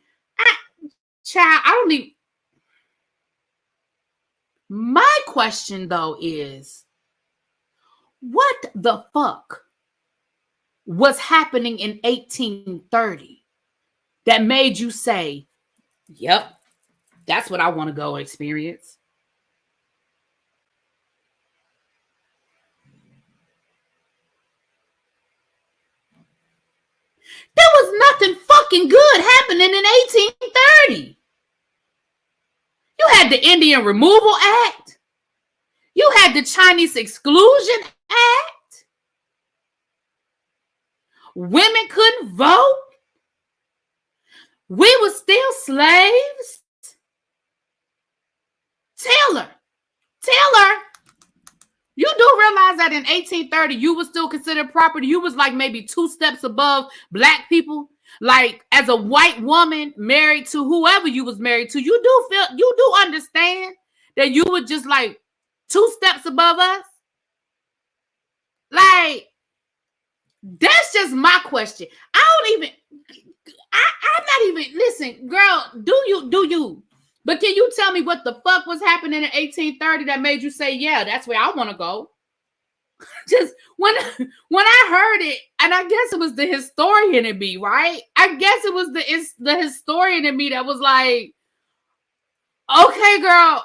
My question, though, is what the fuck was happening in 1830 that made you say, yep, that's what I want to go experience? There was nothing fucking good happening in 1830. You had the Indian Removal Act. You had the Chinese Exclusion Act. Women couldn't vote. We were still slaves. Taylor, you do realize that in 1830, you were still considered property. You was like maybe 2 steps above Black people. Like, as a white woman married to whoever you was married to, you do understand that you were just like 2 steps above us. Like, that's just my question. I'm not even, listen, girl, do you? But can you tell me what the fuck was happening in 1830 that made you say, yeah, that's where I want to go? Just when I heard it, and I guess it was the historian in me, right? I guess it was the historian in me that was like, okay, girl,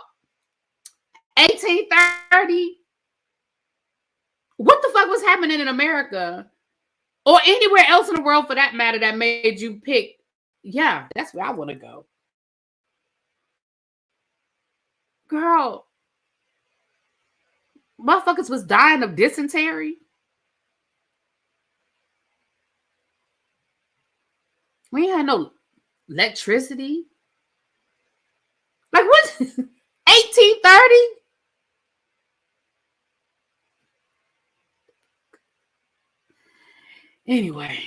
1830, what the fuck was happening in America or anywhere else in the world for that matter that made you pick, yeah, that's where I want to go? Girl, motherfuckers was dying of dysentery. We ain't had no electricity. Like, what? 1830? Anyway,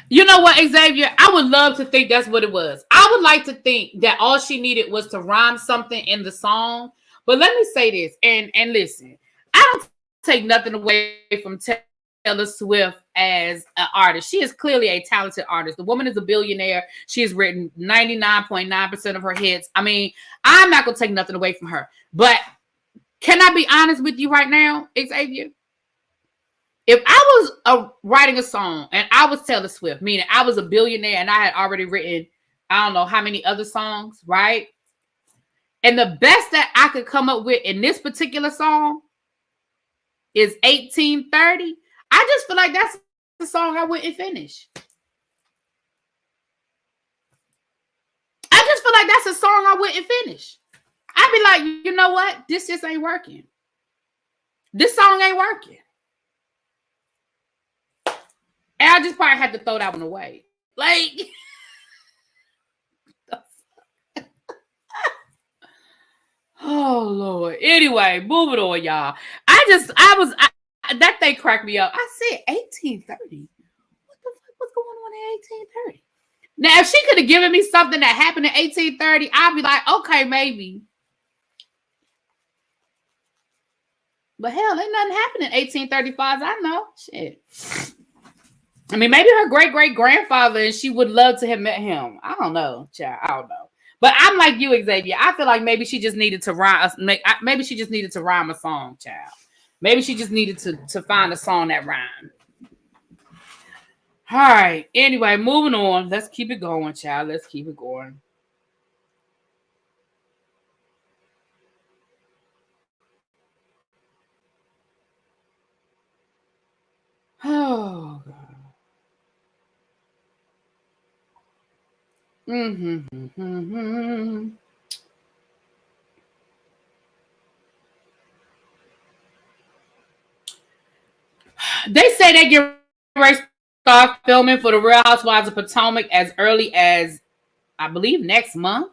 you know what, Xavier? I would love to think that's what it was. I would like to think that all she needed was to rhyme something in the song. But let me say this, and listen, I don't take nothing away from Taylor Swift as an artist. She is clearly a talented artist. The woman is a billionaire. She has written 99.9% of her hits. I mean, I'm not going to take nothing away from her. But can I be honest with you right now, Xavier? If I was writing a song and I was Taylor Swift, meaning I was a billionaire and I had already written, I don't know how many other songs, right? And the best that I could come up with in this particular song is 1830. I just feel like that's the song I wouldn't finish. I just feel like that's a song I wouldn't finish. I'd be like, you know what? This just ain't working. This song ain't working. And I just probably had to throw that one away. Like, oh Lord. Anyway, moving on, y'all. That thing cracked me up. I said 1830. What the fuck was going on in 1830? Now, if she could have given me something that happened in 1830, I'd be like, okay, maybe. But hell, ain't nothing happened in 1835. I know. Shit. I mean, maybe her great-great-grandfather, and she would love to have met him. I don't know, child. I don't know. But I'm like you, Xavier. I feel like maybe she just needed to rhyme. Maybe she just needed to rhyme a song, child. Maybe she just needed to find a song that rhymed. All right. Anyway, moving on. Let's keep it going, child. Let's keep it going. Oh, God. Mm-hmm. They say they get ready to start filming for the Real Housewives of Potomac as early as, I believe, next month.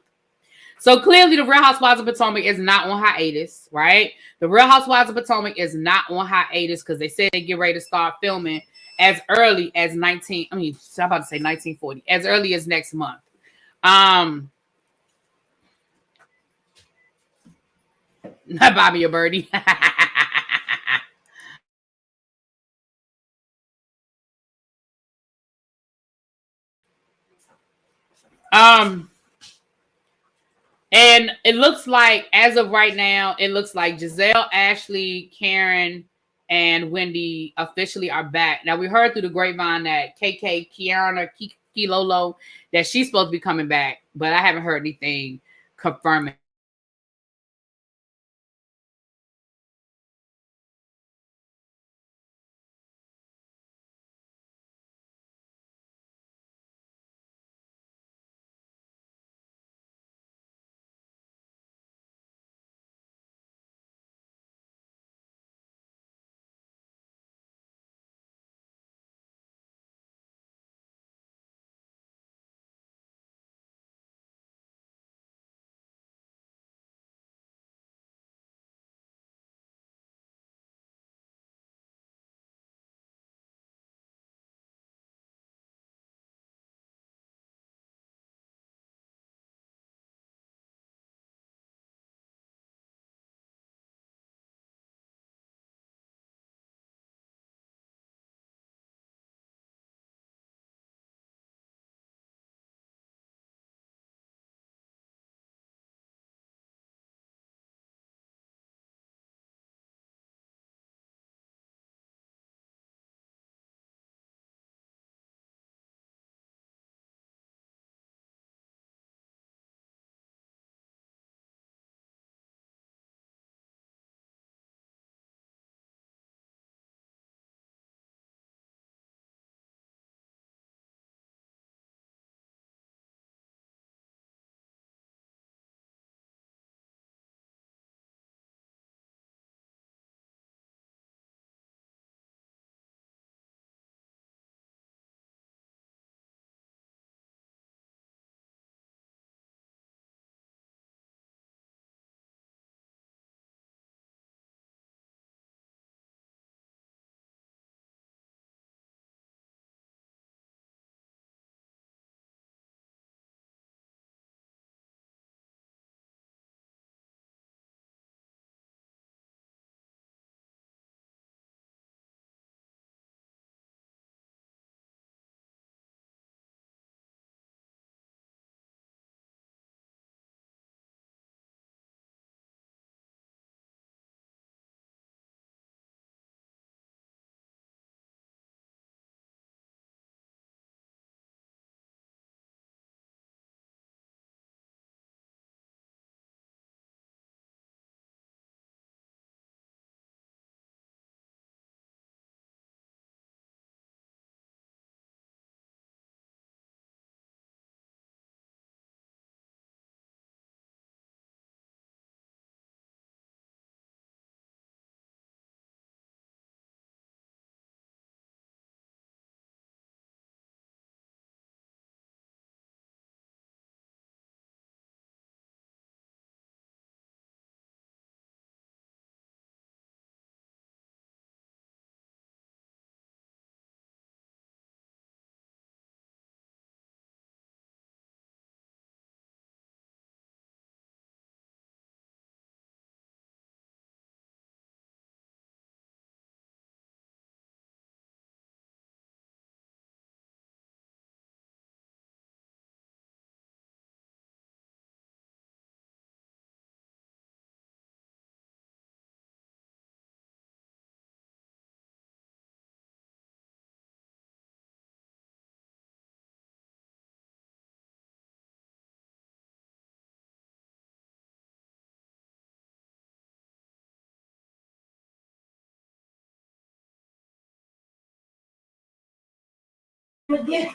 So clearly the Real Housewives of Potomac is not on hiatus, right? The Real Housewives of Potomac is not on hiatus because they said they get ready to start filming as early as I'm about to say 1940, as early as next month. Not Bobby or Birdie. And it looks like, as of right now, it looks like Giselle, Ashley, Karen, and Wendy officially are back. Now, we heard through the grapevine that KK, Kiana, Kilolo, that she's supposed to be coming back, but I haven't heard anything confirming.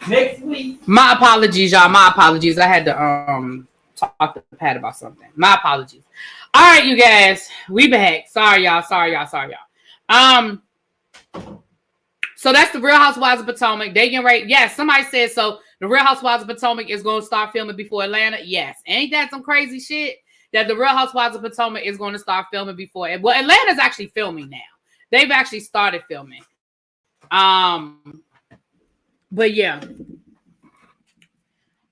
next week.
My apologies, y'all. My apologies. I had to talk to Pat about something. My apologies. All right, you guys. We back. Sorry, y'all. So that's the Real Housewives of Potomac. They getting ready. Yes, somebody said so. The Real Housewives of Potomac is going to start filming before Atlanta. Yes. Ain't that some crazy shit? That the Real Housewives of Potomac is going to start filming before. Well, Atlanta's actually filming now. They've actually started filming. But yeah.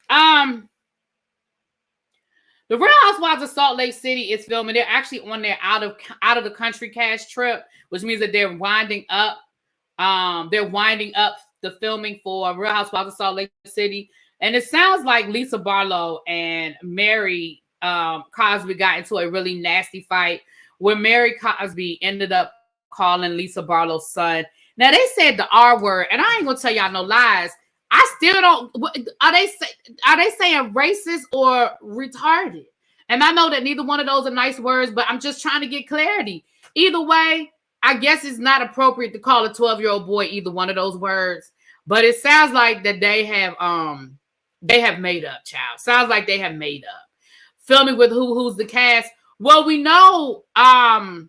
The Real Housewives of Salt Lake City is filming. They're actually on their out of the country cast trip, which means that they're winding up. They're winding up the filming for Real Housewives of Salt Lake City, and it sounds like Lisa Barlow and Mary Cosby got into a really nasty fight where Mary Cosby ended up calling Lisa Barlow's son. Now they said the R word, and I ain't gonna tell y'all no lies. I still don't. Are they saying racist or retarded? And I know that neither one of those are nice words, but I'm just trying to get clarity. Either way, I guess it's not appropriate to call a 12-year-old boy either one of those words. But it sounds like that they have made up, child. Sounds like they have made up. Filming with who's the cast? Well, we know that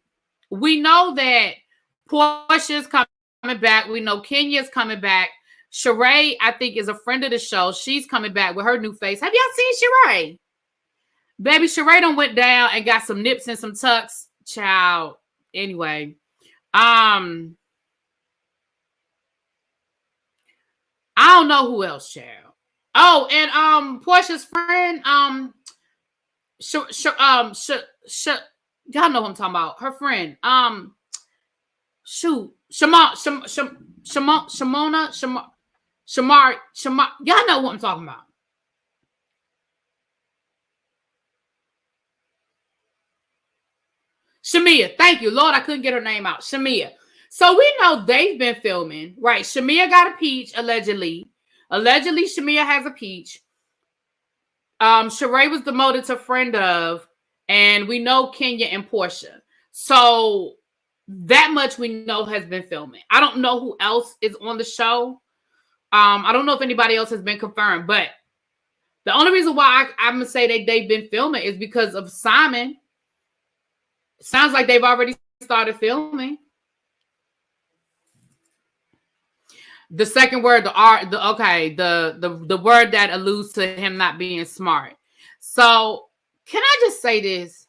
Porsha's coming back. We know Kenya's coming back. Sheree, I think, is a friend of the show. She's coming back with her new face. Have y'all seen Sheree? Baby, Sheree done went down and got some nips and some tucks. Child. Anyway. I don't know who else, child. Oh, and Porsha's friend, y'all know who I'm talking about. Her friend, Shamar, y'all know what I'm talking about. Shamia, thank you. Lord, I couldn't get her name out. Shamia. So we know they've been filming, right? Shamia got a peach, allegedly. Allegedly, Shamia has a peach. Sheree was demoted to friend of, and we know Kenya and Porsha. So that much we know has been filming. I don't know who else is on the show. I don't know if anybody else has been confirmed, but the only reason why I'm going to say they've been filming is because of Simon. Sounds like they've already started filming. The second word, the word that alludes to him not being smart. So can I just say this?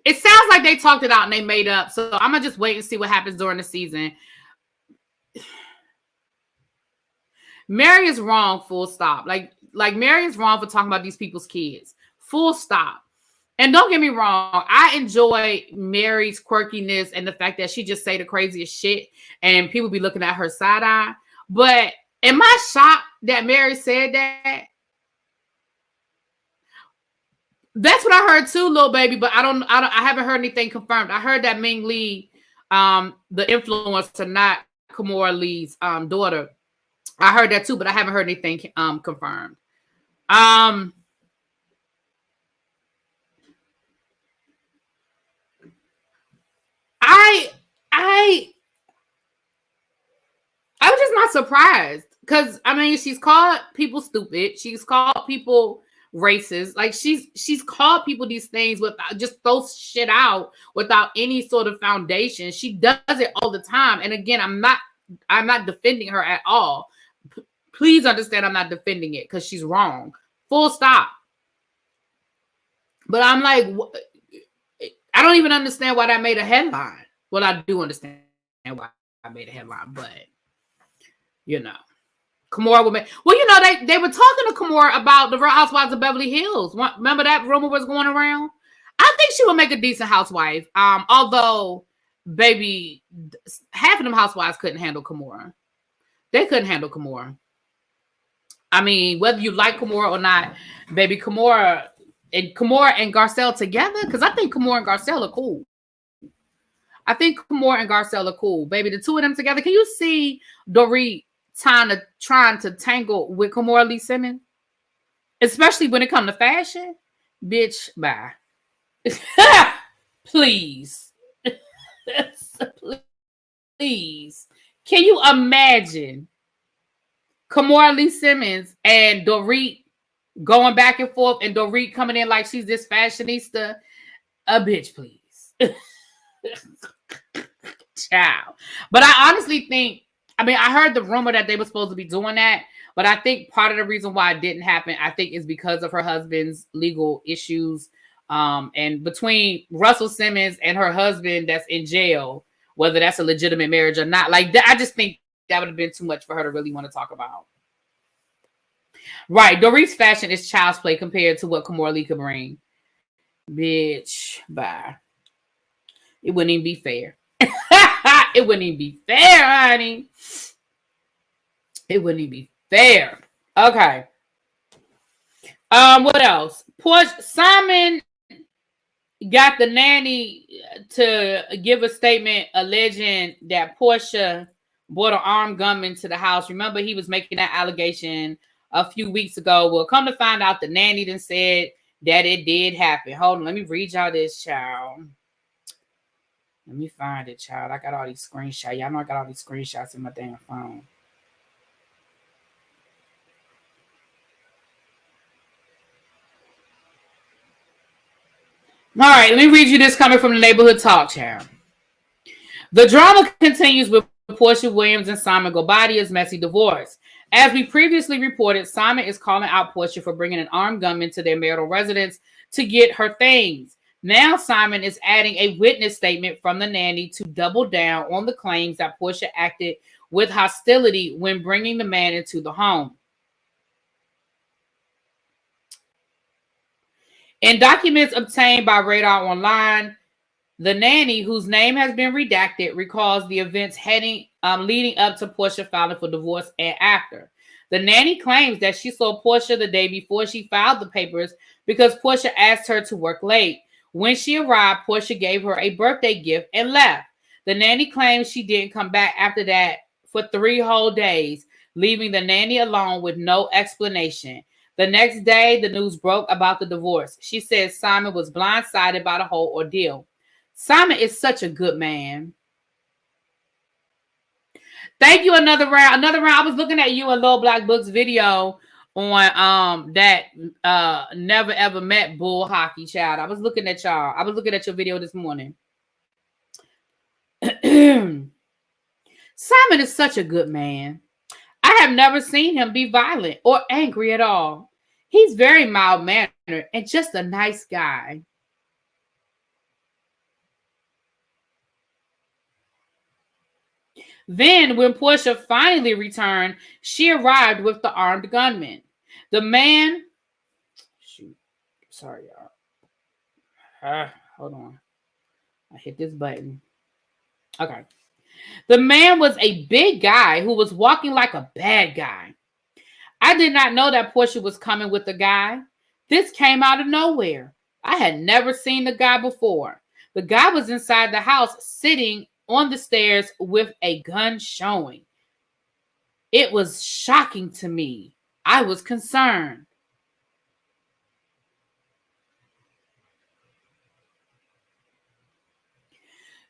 It sounds like they talked it out and they made up. So I'm gonna just wait and see what happens during the season. Mary is wrong, full stop. Like Mary is wrong for talking about these people's kids. Full stop. And don't get me wrong, I enjoy Mary's quirkiness and the fact that she just say the craziest shit and people be looking at her side eye. But am I shocked that Mary said that? That's what I heard too, little baby. But I haven't heard anything confirmed. I heard that Ming Lee, the influencer, not Kimora Lee's daughter. I heard that too, but I haven't heard anything confirmed. I was just not surprised because I mean she's called people stupid, she's called people racist, like she's called people these things without just throws shit out without any sort of foundation. She does it all the time, and again, I'm not defending her at all. Please understand, I'm not defending it because she's wrong. Full stop. But I'm like, I don't even understand why that made a headline. Well, I do understand why I made a headline, but you know, Kimora would make. Well, you know, they were talking to Kimora about the Real Housewives of Beverly Hills. Remember that rumor was going around? I think she would make a decent housewife. Although, baby, half of them housewives couldn't handle Kimora. They couldn't handle Kimora. I mean, whether you like Kimora or not, baby, Kimora and Garcelle together, because I think Kimora and Garcelle are cool. I think Kimora and Garcelle are cool, baby. The two of them together. Can you see Dorit trying to tangle with Kimora Lee Simmons? Especially when it comes to fashion. Bitch, bye. Please. Please. Can you imagine Kimora Lee Simmons and Dorit going back and forth, and Dorit coming in like she's this fashionista. A bitch, please. Child. But I honestly think, I heard the rumor that they were supposed to be doing that, but I think part of the reason why it didn't happen, I think, is because of her husband's legal issues. And between Russell Simmons and her husband that's in jail, whether that's a legitimate marriage or not, like that, I just think that would have been too much for her to really want to talk about. Right. Dorit's fashion is child's play compared to what Kimora Lee could bring. Bitch, bye. It wouldn't even be fair. It wouldn't even be fair, honey. It wouldn't even be fair. Okay. What else? Porsha, Simon got the nanny to give a statement alleging that Porsha brought an armed gunman to the house. Remember, he was making that allegation a few weeks ago. Well, come to find out, the nanny then said that it did happen. Hold on, let me read y'all this, child. Let me find it, child. I got all these screenshots. Y'all know I got all these screenshots in my damn phone. All right, let me read you this coming from the Neighborhood Talk, child. The drama continues with Porsha Williams and Simon Gobadia's messy divorce. As we previously reported, Simon is calling out Porsha for bringing an armed gunman to their marital residence to get her things. Now Simon is adding a witness statement from the nanny to double down on the claims that Porsha acted with hostility when bringing the man into the home. In documents obtained by Radar Online, the nanny, whose name has been redacted, recalls the events leading up to Porsha filing for divorce and after. The nanny claims that she saw Porsha the day before she filed the papers because Porsha asked her to work late. When she arrived, Porsha gave her a birthday gift and left. The nanny claims she didn't come back after that for 3 whole days, leaving the nanny alone with no explanation. The next day, the news broke about the divorce. She said Simon was blindsided by the whole ordeal. Simon is such a good man. Thank you. Another round. I was looking at you and Lil Black Book's video on that never ever met bull hockey, child. I was looking at y'all. I was looking at your video this morning. Simon is such a good man. I have never seen him be violent or angry at all. He's very mild-mannered and just a nice guy. Then, when Porsha finally returned, she arrived with the armed gunman. The man... Shoot. Sorry, y'all. Hold on. I hit this button. Okay. The man was a big guy who was walking like a bad guy. I did not know that Porsha was coming with the guy. This came out of nowhere. I had never seen the guy before. The guy was inside the house sitting on the stairs with a gun showing. It was shocking to me. I was concerned.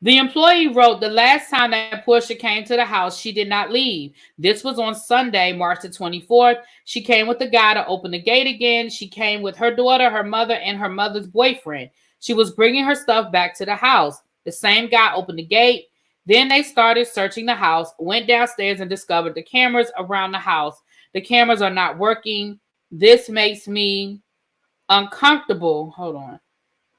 The employee wrote, the last time that Porsha came to the house, she did not leave. This was on Sunday, March the 24th. She came with the guy to open the gate again. She came with her daughter, her mother, and her mother's boyfriend. She was bringing her stuff back to the house. The same guy opened the gate. Then they started searching the house, went downstairs and discovered the cameras around the house. The cameras are not working. This makes me uncomfortable. Hold on.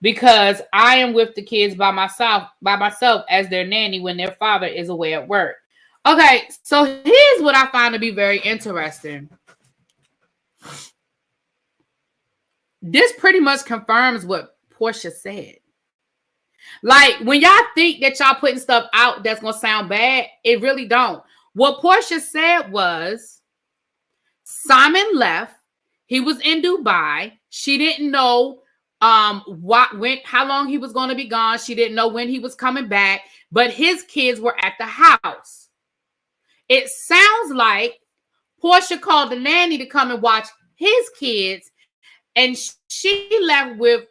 Because I am with the kids by myself as their nanny when their father is away at work. Okay, so here's what I find to be very interesting. This pretty much confirms what Porsha said. Like, when y'all think that y'all putting stuff out that's going to sound bad, it really don't. What Porsha said was, Simon left. He was in Dubai. She didn't know how long he was going to be gone. She didn't know when he was coming back, but his kids were at the house. It sounds like Porsha called the nanny to come and watch his kids, and she left with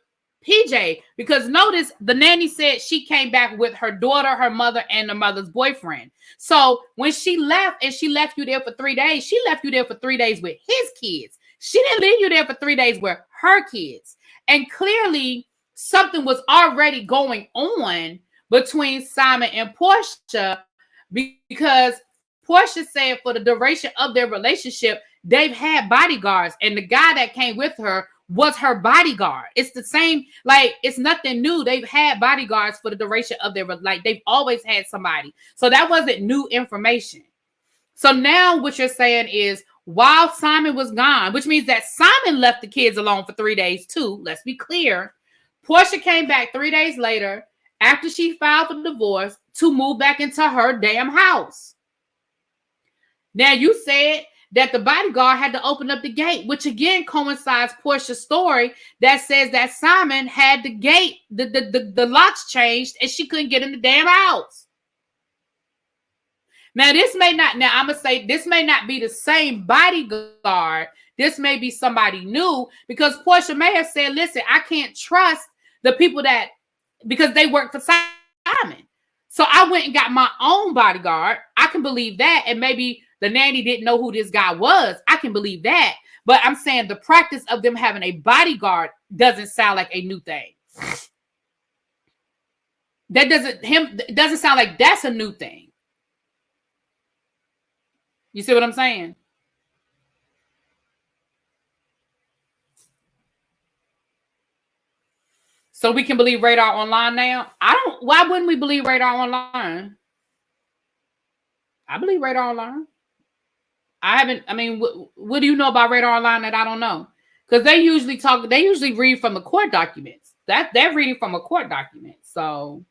PJ, because notice the nanny said she came back with her daughter, her mother, and the mother's boyfriend. So when she left and she left you there for 3 days, she left you there for 3 days with his kids. She didn't leave you there for 3 days with her kids. And clearly something was already going on between Simon and Porsha, because Porsha said for the duration of their relationship, they've had bodyguards, and the guy that came with her was her bodyguard. It's the same, like, it's nothing new. They've had bodyguards for the duration of their, like, they've always had somebody. So that wasn't new information. So now what you're saying is, while Simon was gone, which means that Simon left the kids alone for 3 days too. Let's be clear. Porsha came back 3 days later after she filed for divorce to move back into her damn house. Now you said that the bodyguard had to open up the gate, which again coincides Porsha's story that says that Simon had the gate, the locks changed, and she couldn't get in the damn house. Now this may not, now I'm gonna say this may not be the same bodyguard. This may be somebody new, because Porsha may have said, listen, I can't trust the people that, because they work for Simon. So I went and got my own bodyguard. I can believe that. And maybe the nanny didn't know who this guy was. I can believe that. But I'm saying the practice of them having a bodyguard doesn't sound like a new thing. It doesn't sound like that's a new thing. You see what I'm saying? So we can believe Radar Online now? Why wouldn't we believe Radar Online? I believe Radar Online. What do you know about Radar Online that I don't know? Because they usually read from the court documents. They're reading from a court document. So,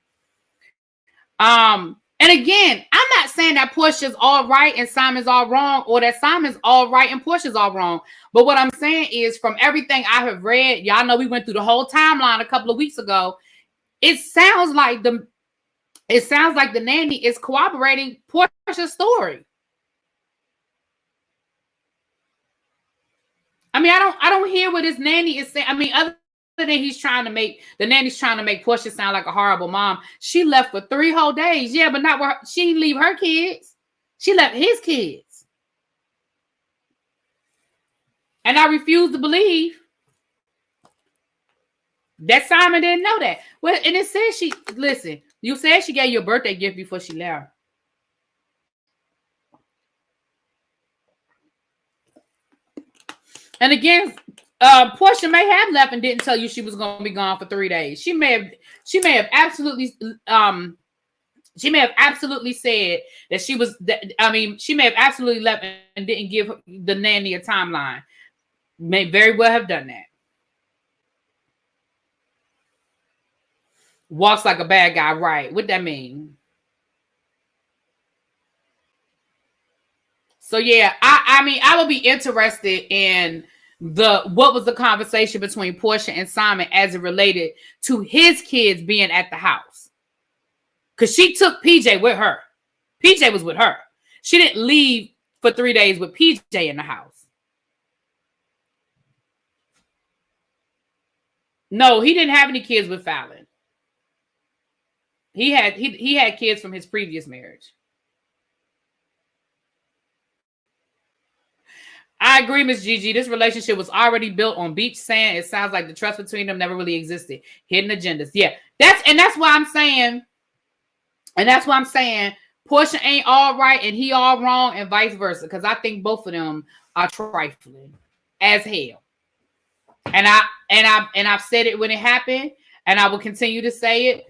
and again, I'm not saying that Porsha's all right and Simon's all wrong, or that Simon's all right and Porsha's all wrong. But what I'm saying is, from everything I have read, y'all know we went through the whole timeline a couple of weeks ago. It sounds like the nanny is corroborating Porsha's story. I mean, I don't hear what his nanny is saying. I mean, other than the nanny's trying to make Porsha sound like a horrible mom. She left for 3 whole days. Yeah, but not where she didn't leave her kids. She left his kids. And I refuse to believe that Simon didn't know that. Well, and it says you said she gave you a birthday gift before she left. And again, Porsha may have left and didn't tell you she was going to be gone for 3 days. She may have absolutely said that she was. She may have absolutely left and didn't give the nanny a timeline. May very well have done that. Walks like a bad guy, right? What that mean? So yeah, I would be interested in what was the conversation between Porsha and Simon as it related to his kids being at the house. Because she took PJ with her. PJ was with her. She didn't leave for 3 days with PJ in the house. No, he didn't have any kids with Fallon. He had kids from his previous marriage. I agree, Miss Gigi. This relationship was already built on beach sand. It sounds like the trust between them never really existed. Hidden agendas. Yeah, that's why I'm saying, Porsha ain't all right and he all wrong, and vice versa. Because I think both of them are trifling as hell. And I've said it when it happened, and I will continue to say it.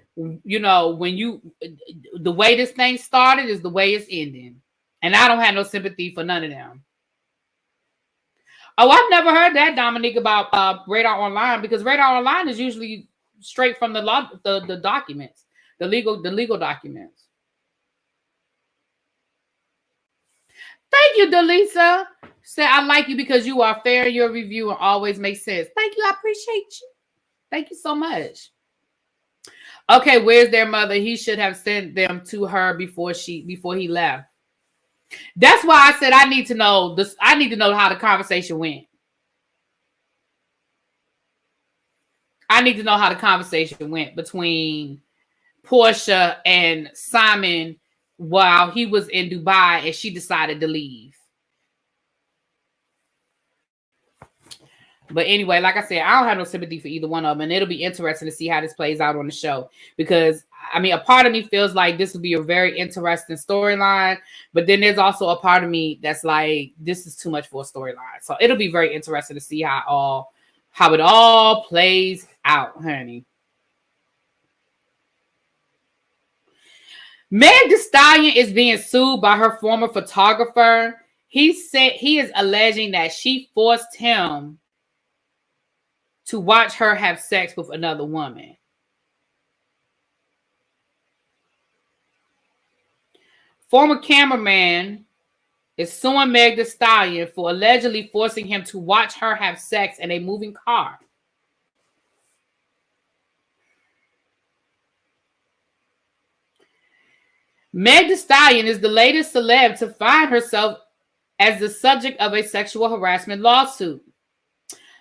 You know, the way this thing started is the way it's ending, and I don't have no sympathy for none of them. Oh, I've never heard that, Dominique, about Radar Online, because Radar Online is usually straight from the documents, the legal documents. Thank you, Delisa. Said, I like you because you are fair in your review and always makes sense. Thank you. I appreciate you. Thank you so much. Okay, where's their mother? He should have sent them to her before he left. That's why I said I need to know this. I need to know how the conversation went. I need to know how the conversation went between Porsha and Simon while he was in Dubai and she decided to leave. But anyway, like I said, I don't have no sympathy for either one of them. And it'll be interesting to see how this plays out on the show. Because, I mean, a part of me feels like this will be a very interesting storyline. But then there's also a part of me that's like, this is too much for a storyline. So it'll be very interesting to see how it all plays out, honey. Meg Thee Stallion is being sued by her former photographer. He said he is alleging that she forced him to watch her have sex with another woman. Former cameraman is suing Meg Thee Stallion for allegedly forcing him to watch her have sex in a moving car. Meg Thee Stallion is the latest celeb to find herself as the subject of a sexual harassment lawsuit.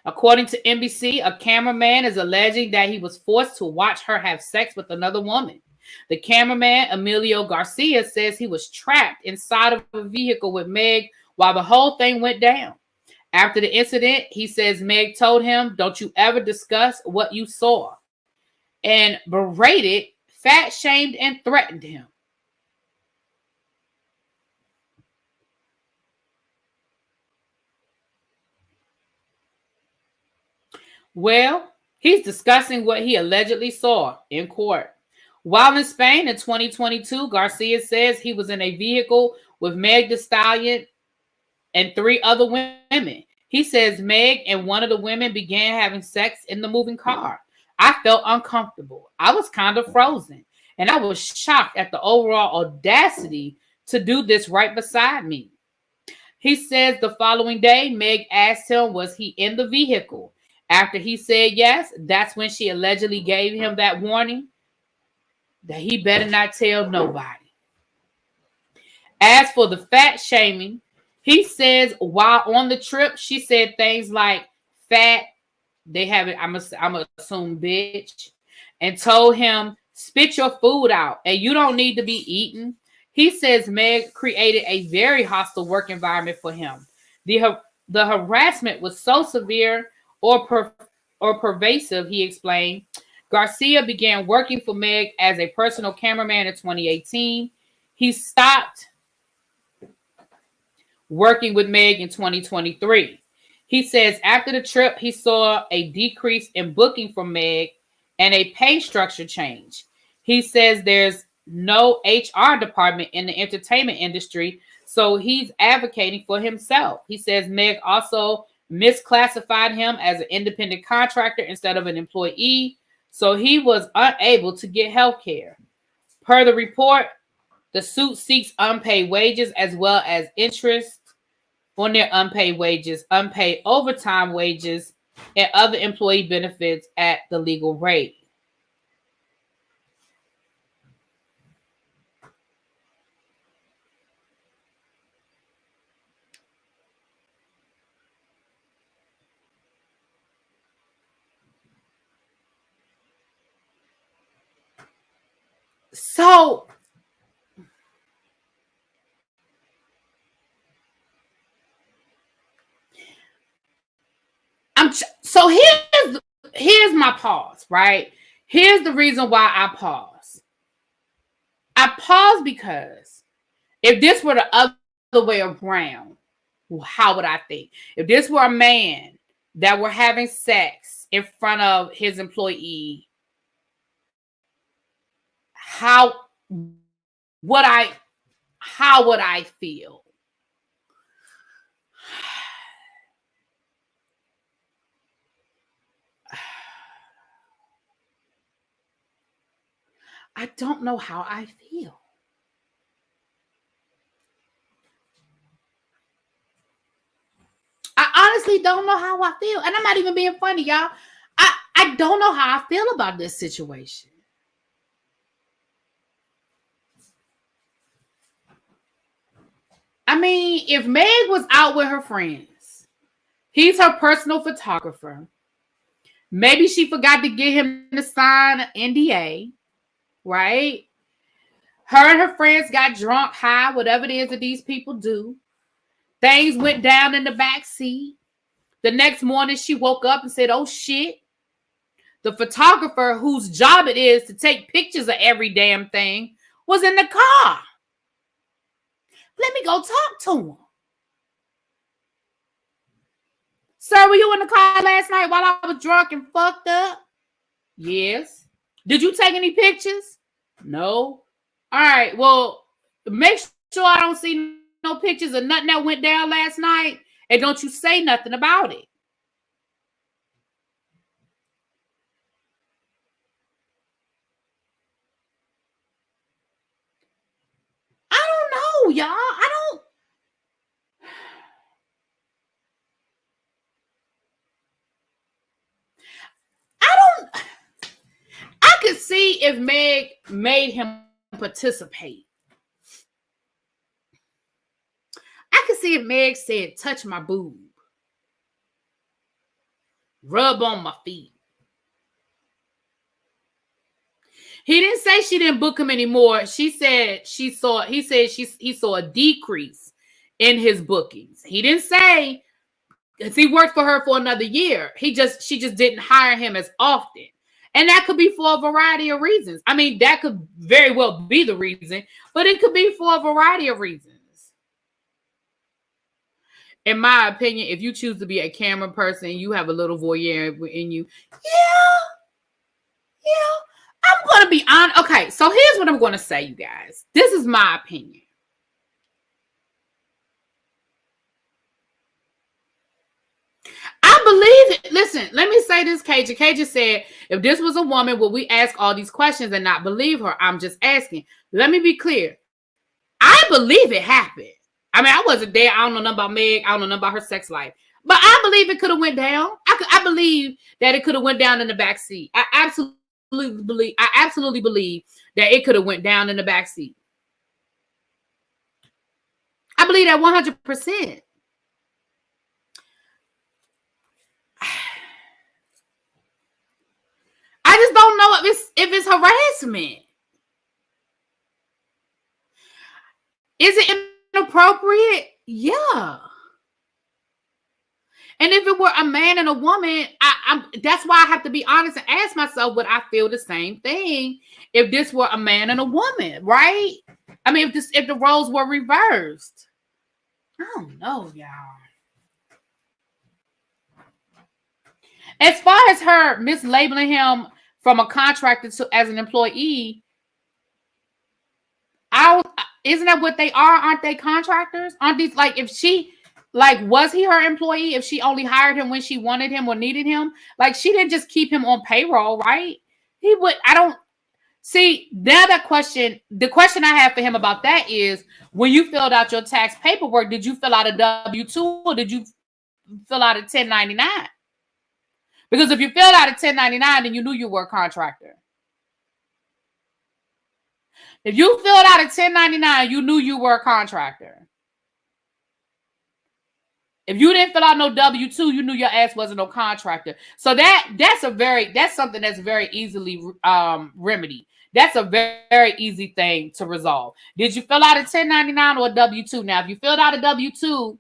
According to NBC, a cameraman is alleging that he was forced to watch her have sex with another woman. The cameraman, Emilio Garcia, says he was trapped inside of a vehicle with Meg while the whole thing went down. After the incident, he says Meg told him, "Don't you ever discuss what you saw," and berated, fat shamed, and threatened him. Well, he's discussing what he allegedly saw in court. While in Spain in 2022, Garcia says he was in a vehicle with Meg Thee Stallion and 3 other women. He says Meg and one of the women began having sex in the moving car. I felt uncomfortable. I was kind of frozen, and I was shocked at the overall audacity to do this right beside me. He says the following day, Meg asked him, was he in the vehicle? After he said yes, that's when she allegedly gave him that warning that he better not tell nobody. As for the fat shaming, he says while on the trip, she said things like fat, they have it, I'm assume bitch, and told him, spit your food out and you don't need to be eaten. He says Meg created a very hostile work environment for him. The harassment was so severe or pervasive, he explained. Garcia began working for Meg as a personal cameraman in 2018. He stopped working with Meg in 2023. He says after the trip, he saw a decrease in booking from Meg and a pay structure change. He says there's no HR department in the entertainment industry, so he's advocating for himself. He says Meg also misclassified him as an independent contractor instead of an employee, so he was unable to get health care. Per the report, the suit seeks unpaid wages as well as interest on their unpaid wages, unpaid overtime wages, and other employee benefits at the legal rate. So here's my pause, right? Here's the reason why I pause. I pause because if this were the other way around, how would I think? If this were a man that were having sex in front of his employee, how would I feel? I don't know how I feel. I honestly don't know how I feel. And I'm not even being funny, y'all. I don't know how I feel about this situation. I mean, if Meg was out with her friends, he's her personal photographer. Maybe she forgot to get him to sign an NDA, right? Her and her friends got drunk, high, whatever it is that these people do. Things went down in the back seat. The next morning, she woke up and said, oh, shit. The photographer whose job it is to take pictures of every damn thing was in the car. Let me go talk to him. Sir, were you in the car last night while I was drunk and fucked up? Yes. Did you take any pictures? No. All right. Well, make sure I don't see no pictures of nothing that went down last night, and don't you say nothing about it. I don't know, y'all. I could see if Meg made him participate. I could see if Meg said, touch my boob. Rub on my feet. He didn't say she didn't book him anymore. He said he saw a decrease in his bookings. He didn't say because he worked for her for another year. She just didn't hire him as often. And that could be for a variety of reasons. I mean, that could very well be the reason, but it could be for a variety of reasons. In my opinion, if you choose to be a camera person, you have a little voyeur in you. Yeah. I'm going to be honest. Okay, so here's what I'm going to say, you guys. This is my opinion. I believe it. Listen, let me say this, KJ. KJ said, if this was a woman, would we ask all these questions and not believe her? I'm just asking. Let me be clear. I believe it happened. I mean, I wasn't there. I don't know nothing about Meg. I don't know nothing about her sex life. But I believe it could have went down. I believe that it could have went down in the back seat. I absolutely believe that it could have went down in the back seat. I believe that 100%. I just don't know if it's harassment. Is it inappropriate? Yeah. And if it were a man and a woman, that's why I have to be honest and ask myself, would I feel the same thing if this were a man and a woman, right? I mean, if the roles were reversed. I don't know, y'all. As far as her mislabeling him from a contractor to as an employee, isn't that what they are? Aren't they contractors? Aren't these like if she was he her employee if she only hired him when she wanted him or needed him? Like she didn't just keep him on payroll, right? He would. I don't see now that question. The question I have for him about that is when you filled out your tax paperwork, did you fill out a W-2 or did you fill out a 1099? Because if you filled out a 1099, then you knew you were a contractor. If you filled out a 1099, you knew you were a contractor. If you didn't fill out no W-2, you knew your ass wasn't no contractor. So that's something that's very easily remedied. That's a very, very easy thing to resolve. Did you fill out a 1099 or a W-2? Now, if you filled out a W-2,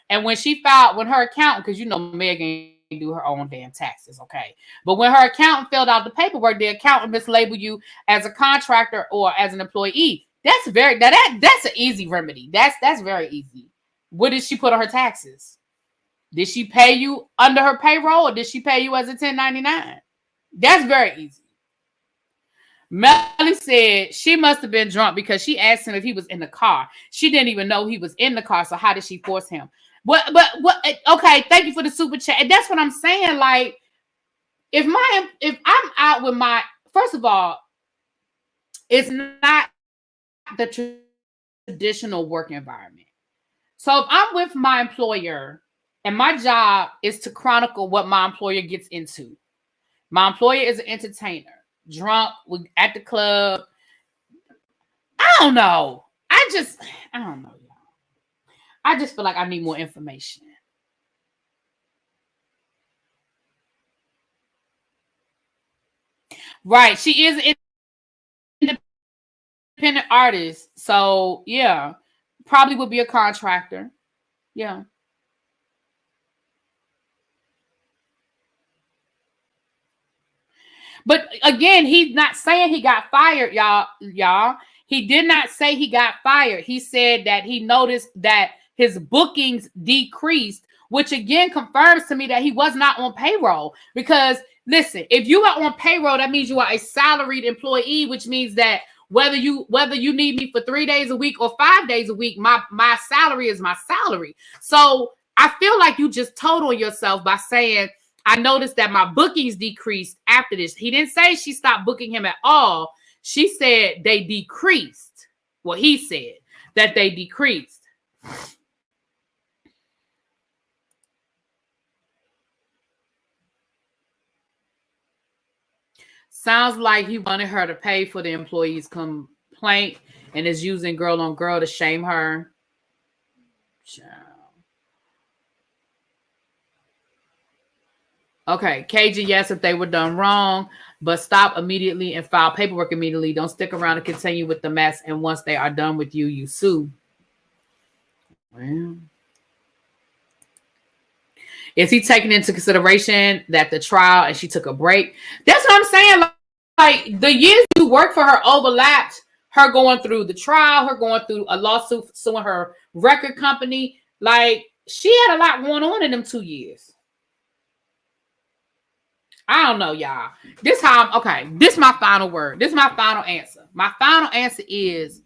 and when her accountant, because you know Megan do her own damn taxes, okay? But when her accountant filled out the paperwork, the accountant mislabeled you as a contractor or as an employee. That's an easy remedy. That's very easy. What did she put on her taxes? Did she pay you under her payroll or did she pay you as a 1099? That's very easy. Melly said she must have been drunk because she asked him if he was in the car. She didn't even know he was in the car, so how did she force him? What? Okay, thank you for the super chat. And that's what I'm saying. Like, if I'm out with my, first of all, it's not the traditional work environment. So if I'm with my employer and my job is to chronicle what my employer gets into, my employer is an entertainer, drunk, at the club. I don't know. I don't know. I just feel like I need more information. Right. She is an independent artist. So, yeah. Probably would be a contractor. Yeah. But again, he's not saying he got fired, y'all. He did not say he got fired. He said that he noticed that his bookings decreased, which again confirms to me that he was not on payroll. Because listen, if you are on payroll, that means you are a salaried employee, which means that whether you need me for 3 days a week or 5 days a week, my salary is my salary. So I feel like you just told on yourself by saying, I noticed that my bookings decreased after this. He didn't say she stopped booking him at all. She said they decreased. Well, he said that they decreased. Sounds like he wanted her to pay for the employee's complaint and is using girl on girl to shame her. Okay, Cajun, yes, if they were done wrong, but stop immediately and file paperwork immediately. Don't stick around and continue with the mess. And once they are done with you, you sue. Well, is he taking into consideration that the trial and she took a break? That's what I'm saying. Like the years you worked for her overlapped. Her going through the trial, her going through a lawsuit suing her record company. Like she had a lot going on in them 2 years. I don't know, y'all. This is my final word. This is my final answer. My final answer is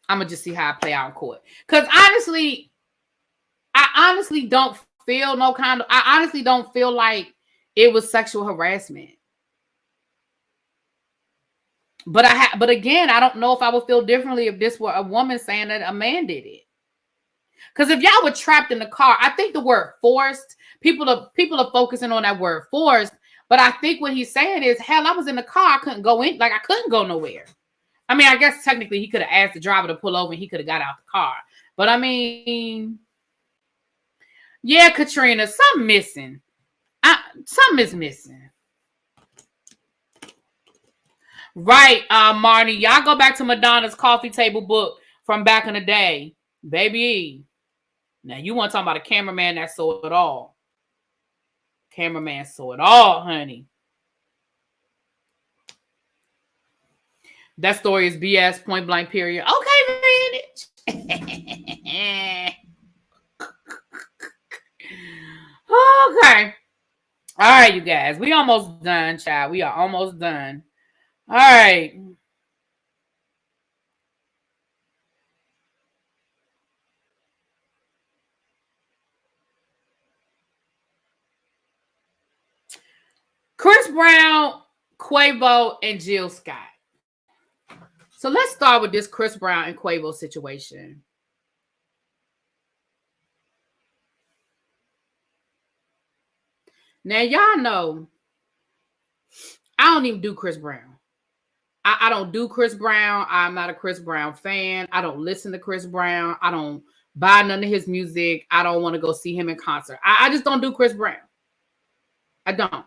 I'm going to just see how I play out in court. Because I honestly don't feel I honestly don't feel like it was sexual harassment. But again, I don't know if I would feel differently if this were a woman saying that a man did it. Because if y'all were trapped in the car, I think the word forced, people are focusing on that word forced. But I think what he's saying is, hell, I was in the car. I couldn't go in. Like, I couldn't go nowhere. I mean, I guess technically he could have asked the driver to pull over and he could have got out the car. But I mean, yeah, Katrina, something missing. Something is missing. Right, Marnie. Y'all go back to Madonna's coffee table book from back in the day. Baby. Now, you want to talk about a cameraman that saw it all. Cameraman saw it all, honey. That story is BS, point blank, period. Okay, man. Okay. All right, you guys. We almost done, child. We are almost done. All right. Chris Brown, Quavo, and Jill Scott. So let's start with this Chris Brown and Quavo situation. Now, y'all know I don't even do Chris Brown. I don't do Chris Brown. I'm not a Chris Brown fan. I don't listen to Chris Brown. I don't buy none of his music. I don't want to go see him in concert. I just don't do Chris Brown. I don't.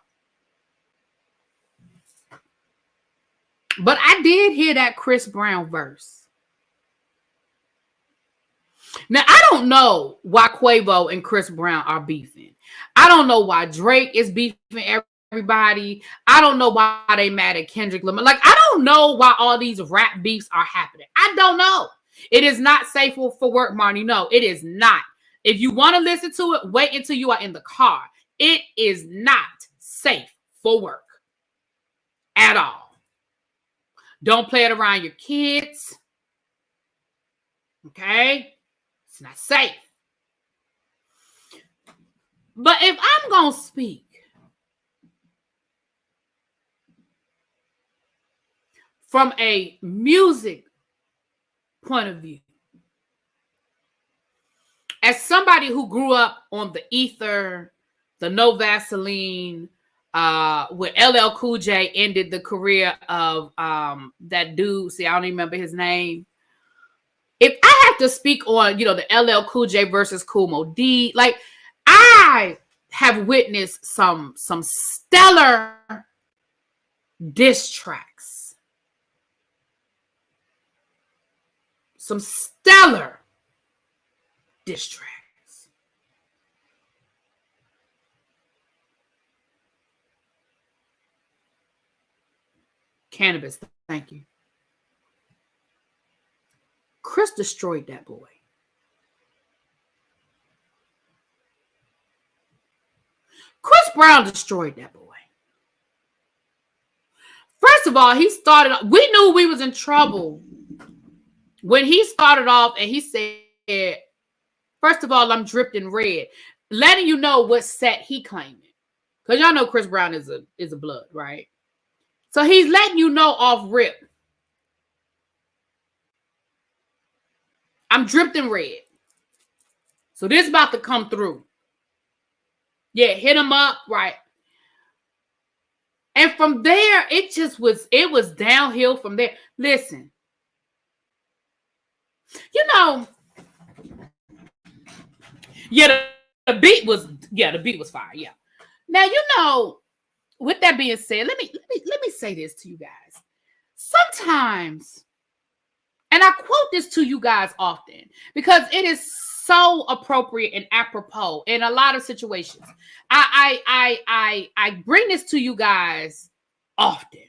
But I did hear that Chris Brown verse. Now, I don't know why Quavo and Chris Brown are beefing. I don't know why Drake is beefing everybody. I don't know why they mad at Kendrick Lamar. Like, I don't know why all these rap beefs are happening. I don't know. It is not safe for work, Marnie. No, it is not. If you want to listen to it, wait until you are in the car. It is not safe for work at all. Don't play it around your kids. Okay? It's not safe. But if I'm going to speak from a music point of view, as somebody who grew up on the ether, the No Vaseline, where LL Cool J ended the career of that dude. See, I don't even remember his name. If I have to speak on, the LL Cool J versus Kool Moe Dee, like I have witnessed some stellar diss tracks. Some stellar diss tracks. Cannabis, thank you. Chris destroyed that boy. Chris Brown destroyed that boy. First of all, he started, we knew we was in trouble when he started off and he said, first of all, I'm dripped in red, letting you know what set he claiming. Because y'all know Chris Brown is a blood, right? So he's letting you know off rip. I'm dripped in red. So this about to come through. Yeah, hit him up, right? And from there, it was downhill from there. Listen. You know, the beat was fire, yeah. Now, you know, with that being said, let me say this to you guys. Sometimes, and I quote this to you guys often because it is so appropriate and apropos in a lot of situations. I bring this to you guys often.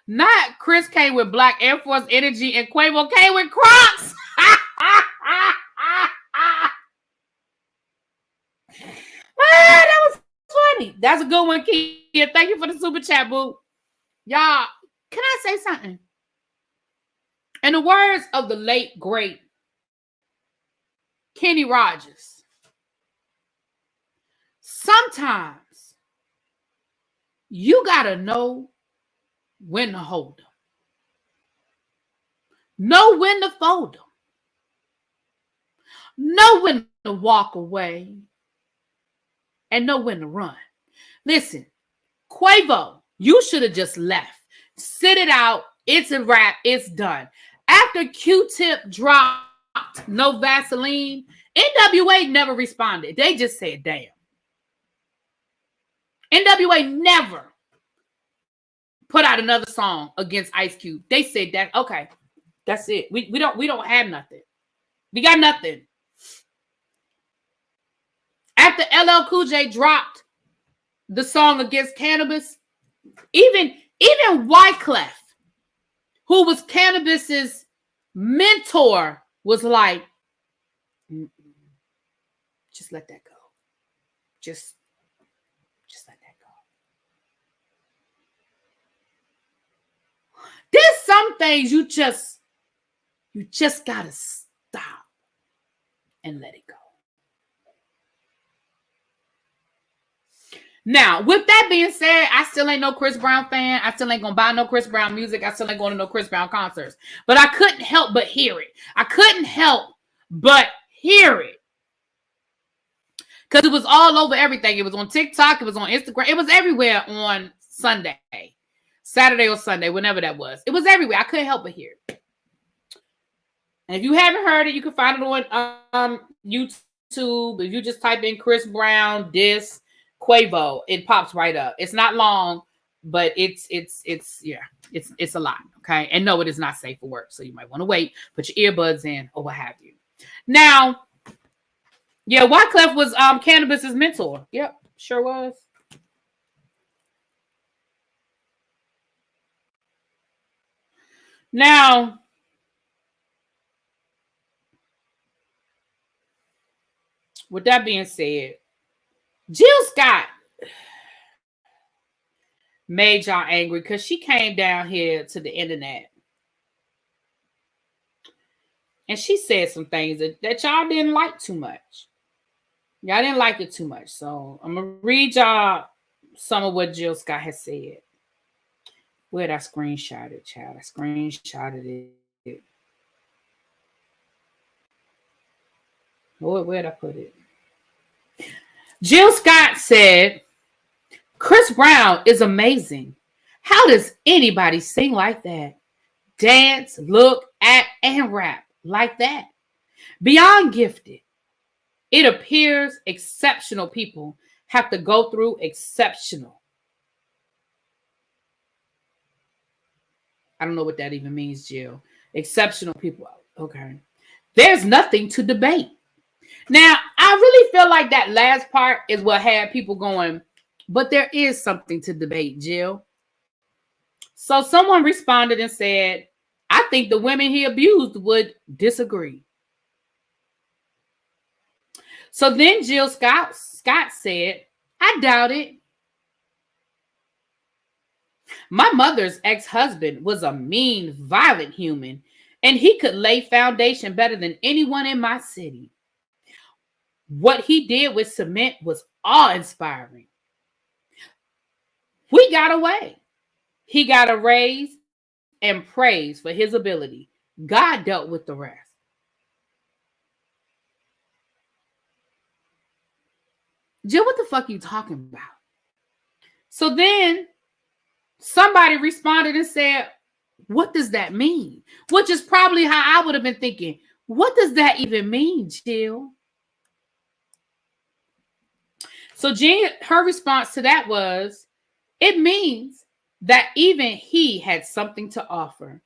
Not Chris came with Black Air Force energy and Quavo came with Crocs. That was funny. That's a good one, Kia. Thank you for the super chat, boo. Y'all, can I say something? In the words of the late, great Kenny Rogers, sometimes you got to know when to hold them. Know when to fold them. Know when to walk away. And know when to run. Listen, Quavo, you should have just left. Sit it out. It's a wrap. It's done. After Q-Tip dropped No Vaseline, NWA never responded. They just said, damn. NWA never put out another song against Ice Cube. They said that, okay, that's it. We don't have nothing. We got nothing. After LL Cool J dropped the song against Cannabis, even Wyclef, who was Cannabis's mentor, was like, just let that go. Just let that go. There's some things you just gotta stop and let it go. Now, with that being said, I still ain't no Chris Brown fan. I still ain't gonna buy no Chris Brown music. I still ain't going to no Chris Brown concerts. But I couldn't help but hear it. Because it was all over everything. It was on TikTok. It was on Instagram. It was everywhere on Sunday. Saturday or Sunday, whenever that was. It was everywhere. I couldn't help but hear it. And if you haven't heard it, you can find it on YouTube. If you just type in Chris Brown, diss Quavo, it pops right up. It's not long, but it's a lot. Okay. And no, it is not safe for work. So you might want to wait, put your earbuds in or what have you. Now, yeah, Wyclef was Cannabis's mentor. Yep, sure was. Now, with that being said, Jill Scott made y'all angry because she came down here to the internet and she said some things that y'all didn't like too much. Y'all didn't like it too much. So I'm going to read y'all some of what Jill Scott has said. Where'd I screenshot it, child? I screenshotted it. Where'd I put it? Jill Scott said, Chris Brown is amazing. How does anybody sing like that? Dance, look, act, and rap like that? Beyond gifted. It appears exceptional people have to go through exceptional. I don't know what that even means, Jill. Exceptional people. Okay. There's nothing to debate. Now, I really feel like that last part is what had people going, but there is something to debate, Jill. So someone responded and said, I think the women he abused would disagree. So then Jill Scott said, I doubt it. My mother's ex-husband was a mean, violent human, and he could lay foundation better than anyone in my city. What he did with cement was awe-inspiring. We got away. He got a raise and praise for his ability. God dealt with the rest. Jill, what the fuck are you talking about? So then somebody responded and said, what does that mean? Which is probably how I would have been thinking. What does that even mean, Jill? So her response to that was, it means that even he had something to offer.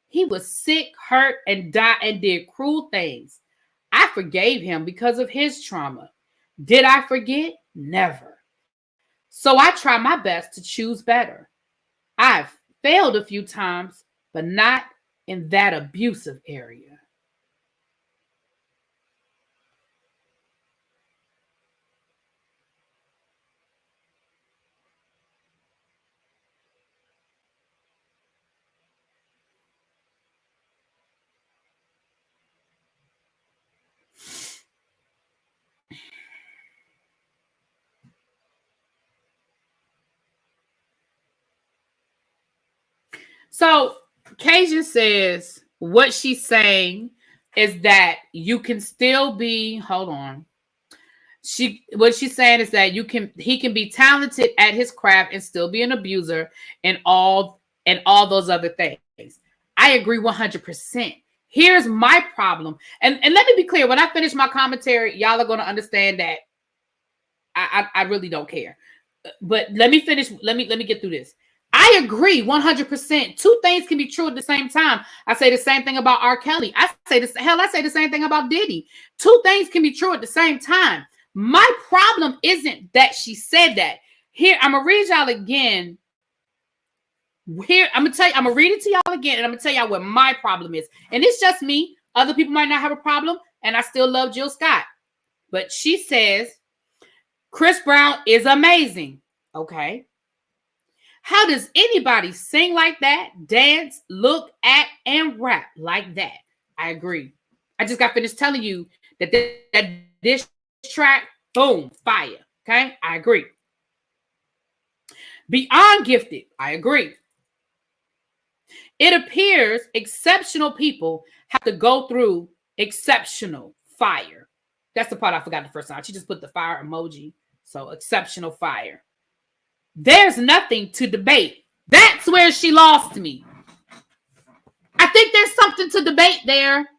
He was sick, hurt, and died and did cruel things. I forgave him because of his trauma. Did I forget? Never. So I try my best to choose better. I've failed a few times, but not in that abusive area. So Kasia says what she's saying is that you can still be, hold on. What she's saying is that he can be talented at his craft and still be an abuser and all those other things. I agree 100%. Here's my problem. And let me be clear, when I finish my commentary, y'all are going to understand that I really don't care. But let me finish. Let me get through this. I agree 100%. Two things can be true at the same time. I say the same thing about R. Kelly. I say the same thing about Diddy. Two things can be true at the same time. My problem isn't that she said that. Here, I'm going to read y'all again. Here, I'm going to read it to y'all again, and I'm going to tell y'all what my problem is. And it's just me. Other people might not have a problem, and I still love Jill Scott. But she says, Chris Brown is amazing. Okay. How does anybody sing like that, dance, look, act, and rap like that? I agree. I just got finished telling you that this track, boom, fire. Okay? I agree. Beyond gifted. I agree. It appears exceptional people have to go through exceptional fire. That's the part I forgot the first time. She just put the fire emoji. So exceptional fire. There's nothing to debate. That's where she lost me. I think there's something to debate there.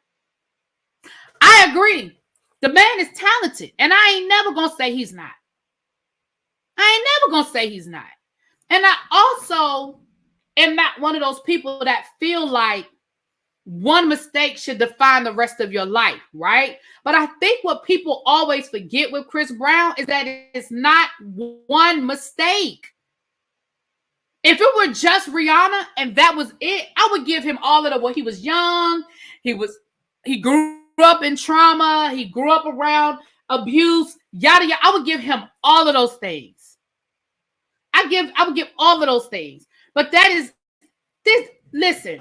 I agree. The man is talented, and I ain't never gonna say he's not. And I also am not one of those people that feel like one mistake should define the rest of your life, right? But I think what people always forget with Chris Brown is that it's not one mistake. If it were just Rihanna and that was it, I would give him all of the, well, he was young, he grew up in trauma, he grew up around abuse, yada yada. I would give him all of those things. I would give all of those things. But that is this, listen.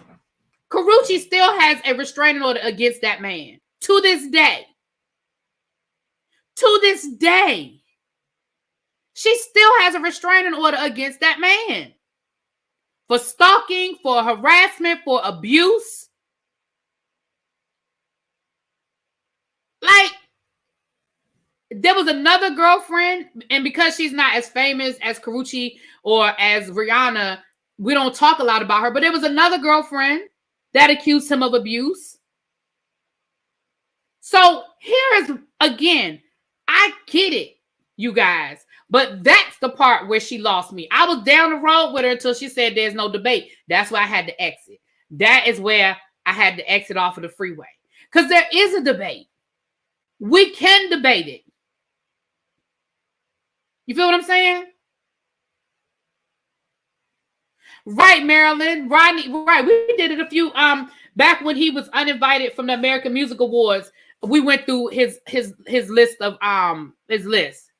Karrueche still has a restraining order against that man to this day. To this day. She still has a restraining order against that man. For stalking, for harassment, for abuse. Like, there was another girlfriend, and because she's not as famous as Karrueche or as Rihanna, we don't talk a lot about her, but there was another girlfriend that accused him of abuse. So here is, again, I get it, you guys. But that's the part where she lost me. I was down the road with her until she said there's no debate. That's why I had to exit. That is where I had to exit off of the freeway. Because there is a debate. We can debate it. You feel what I'm saying? Right, Marilyn. Rodney, right. We did it a few back when he was uninvited from the American Music Awards. We went through his list of his list.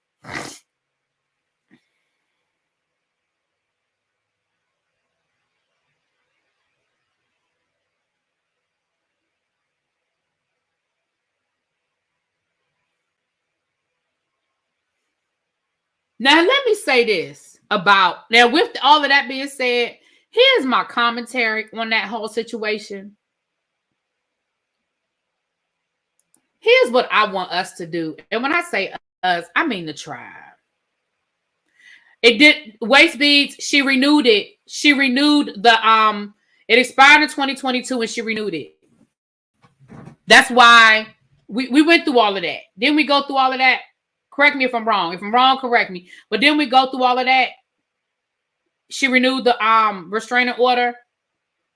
Now, let me say this about, now with all of that being said, here's my commentary on that whole situation. Here's what I want us to do. And when I say us, I mean the tribe. It did, Waist Beads, she renewed it. She renewed the, it expired in 2022 and she renewed it. That's why we went through all of that. Then we go through all of that. Correct me if I'm wrong. If I'm wrong, correct me. But then we go through all of that. She renewed the restraining order,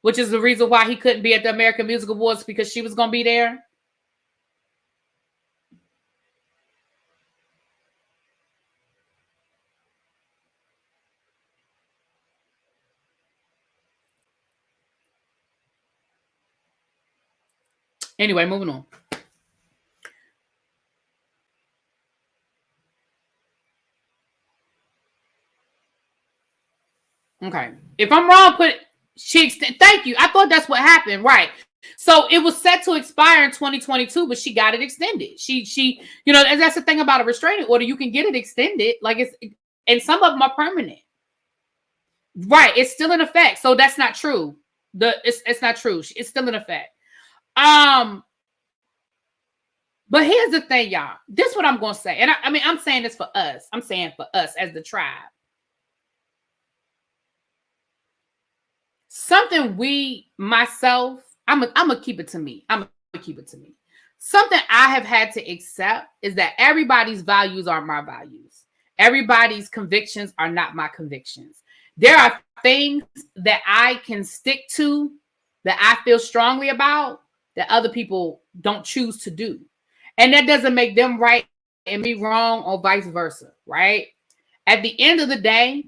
which is the reason why he couldn't be at the American Music Awards, because she was going to be there. Anyway, moving on. Okay. If I'm wrong, thank you. I thought that's what happened. Right. So it was set to expire in 2022, but she got it extended. She, you know, and that's the thing about a restraining order. You can get it extended. And some of them are permanent. Right. It's still in effect. So that's not true. It's not true. It's still in effect. But here's the thing, y'all. This is what I'm going to say. And I mean, I'm saying this for us. I'm saying for us as the tribe. Something myself, I'm going to keep it to me. I'm going to keep it to me. Something I have had to accept is that everybody's values aren't my values. Everybody's convictions are not my convictions. There are things that I can stick to, that I feel strongly about, that other people don't choose to do. And that doesn't make them right and me wrong, or vice versa, right? At the end of the day,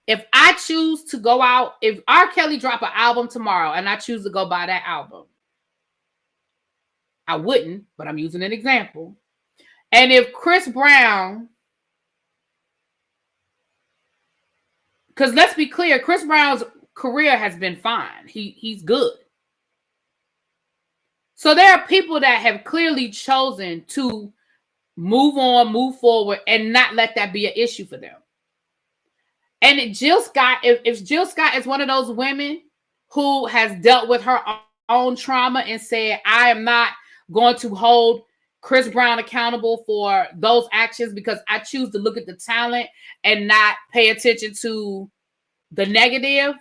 if I choose to go out, if R. Kelly drop an album tomorrow and I choose to go buy that album, I wouldn't, but I'm using an example. And if Chris Brown, because let's be clear, Chris Brown's career has been fine. He's good. So there are people that have clearly chosen to move on, move forward, and not let that be an issue for them. And Jill Scott, if Jill Scott is one of those women who has dealt with her own trauma and said, I am not going to hold Chris Brown accountable for those actions because I choose to look at the talent and not pay attention to the negative.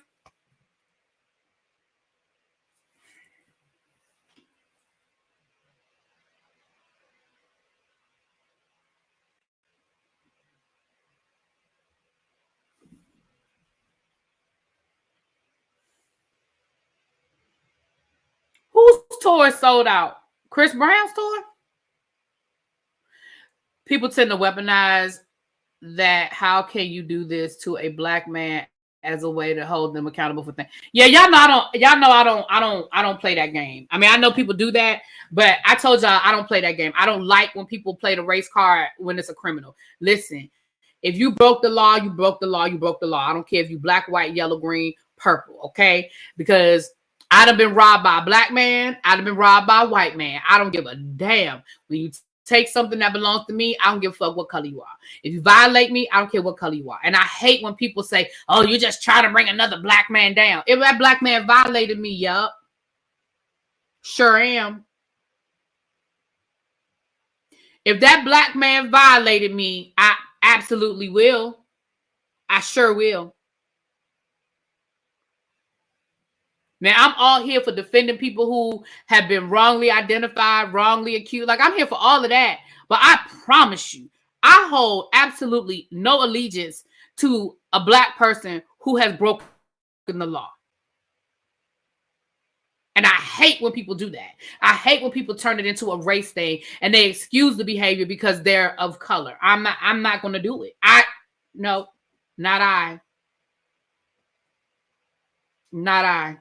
Whose tour sold out? Chris Brown's tour? People tend to weaponize that. How can you do this to a black man as a way to hold them accountable for things? Yeah, I don't play that game. I mean, I know people do that, but I told y'all I don't play that game. I don't like when people play the race card when it's a criminal. Listen, if you broke the law, you broke the law, you broke the law. I don't care if you black, white, yellow, green, purple, okay? Because I'd have been robbed by a black man. I'd have been robbed by a white man. I don't give a damn. When you take something that belongs to me, I don't give a fuck what color you are. If you violate me, I don't care what color you are. And I hate when people say, oh, you're just trying to bring another black man down. If that black man violated me, yup. Sure am. If that black man violated me, I absolutely will. I sure will. Now, I'm all here for defending people who have been wrongly identified, wrongly accused. Like, I'm here for all of that. But I promise you, I hold absolutely no allegiance to a black person who has broken the law. And I hate when people do that. I hate when people turn it into a race thing and they excuse the behavior because they're of color. I'm not going to do it. No, not I. Not I.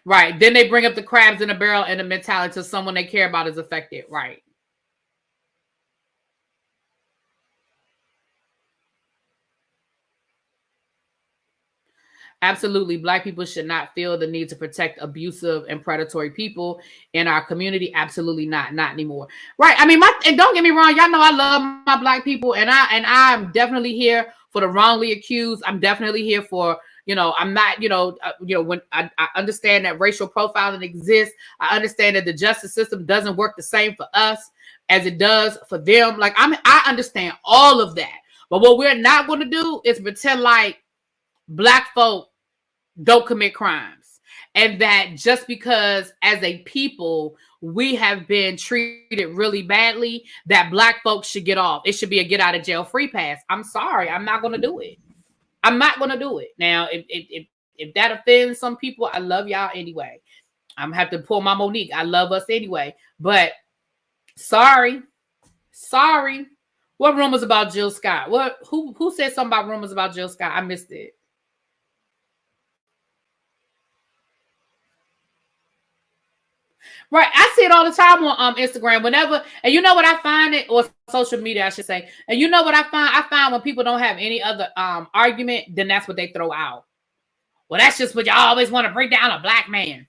Right. Then they bring up the crabs in a barrel and the mentality to someone they care about is affected. Right. Absolutely. Black people should not feel the need to protect abusive and predatory people in our community. Absolutely not. Not anymore. Right. I mean, and don't get me wrong. Y'all know I love my black people, and I'm definitely here for the wrongly accused. I'm definitely here for, I'm not, when I understand that racial profiling exists. I understand that the justice system doesn't work the same for us as it does for them. Like, I understand all of that. But what we're not going to do is pretend like black folk don't commit crimes, and that just because as a people we have been treated really badly, that black folks should get off. It should be a get out of jail free pass. I'm sorry, I'm not going to do it. I'm not going to do it. Now, if that offends some people, I love y'all anyway. I'm gonna have to pull my Monique. I love us anyway, but sorry. What rumors about Jill Scott? Who said something about rumors about Jill Scott? I missed it. Right. I see it all the time on Instagram whenever, and you know what I find it, or social media, I should say. And you know what I find? I find when people don't have any other argument, then that's what they throw out. Well, that's just what y'all always want to break down a black man.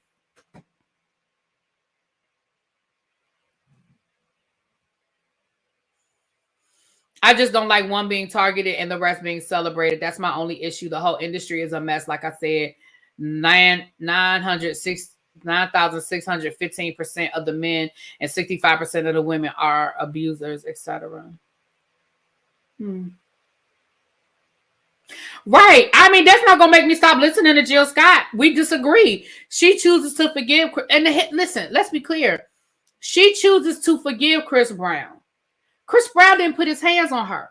I just don't like one being targeted and the rest being celebrated. That's my only issue. The whole industry is a mess. Like I said, 9,615% of the men and 65% of the women are abusers, etc. Right. I mean, that's not going to make me stop listening to Jill Scott. We disagree. She chooses to forgive. And listen, let's be clear. She chooses to forgive Chris Brown. Chris Brown didn't put his hands on her.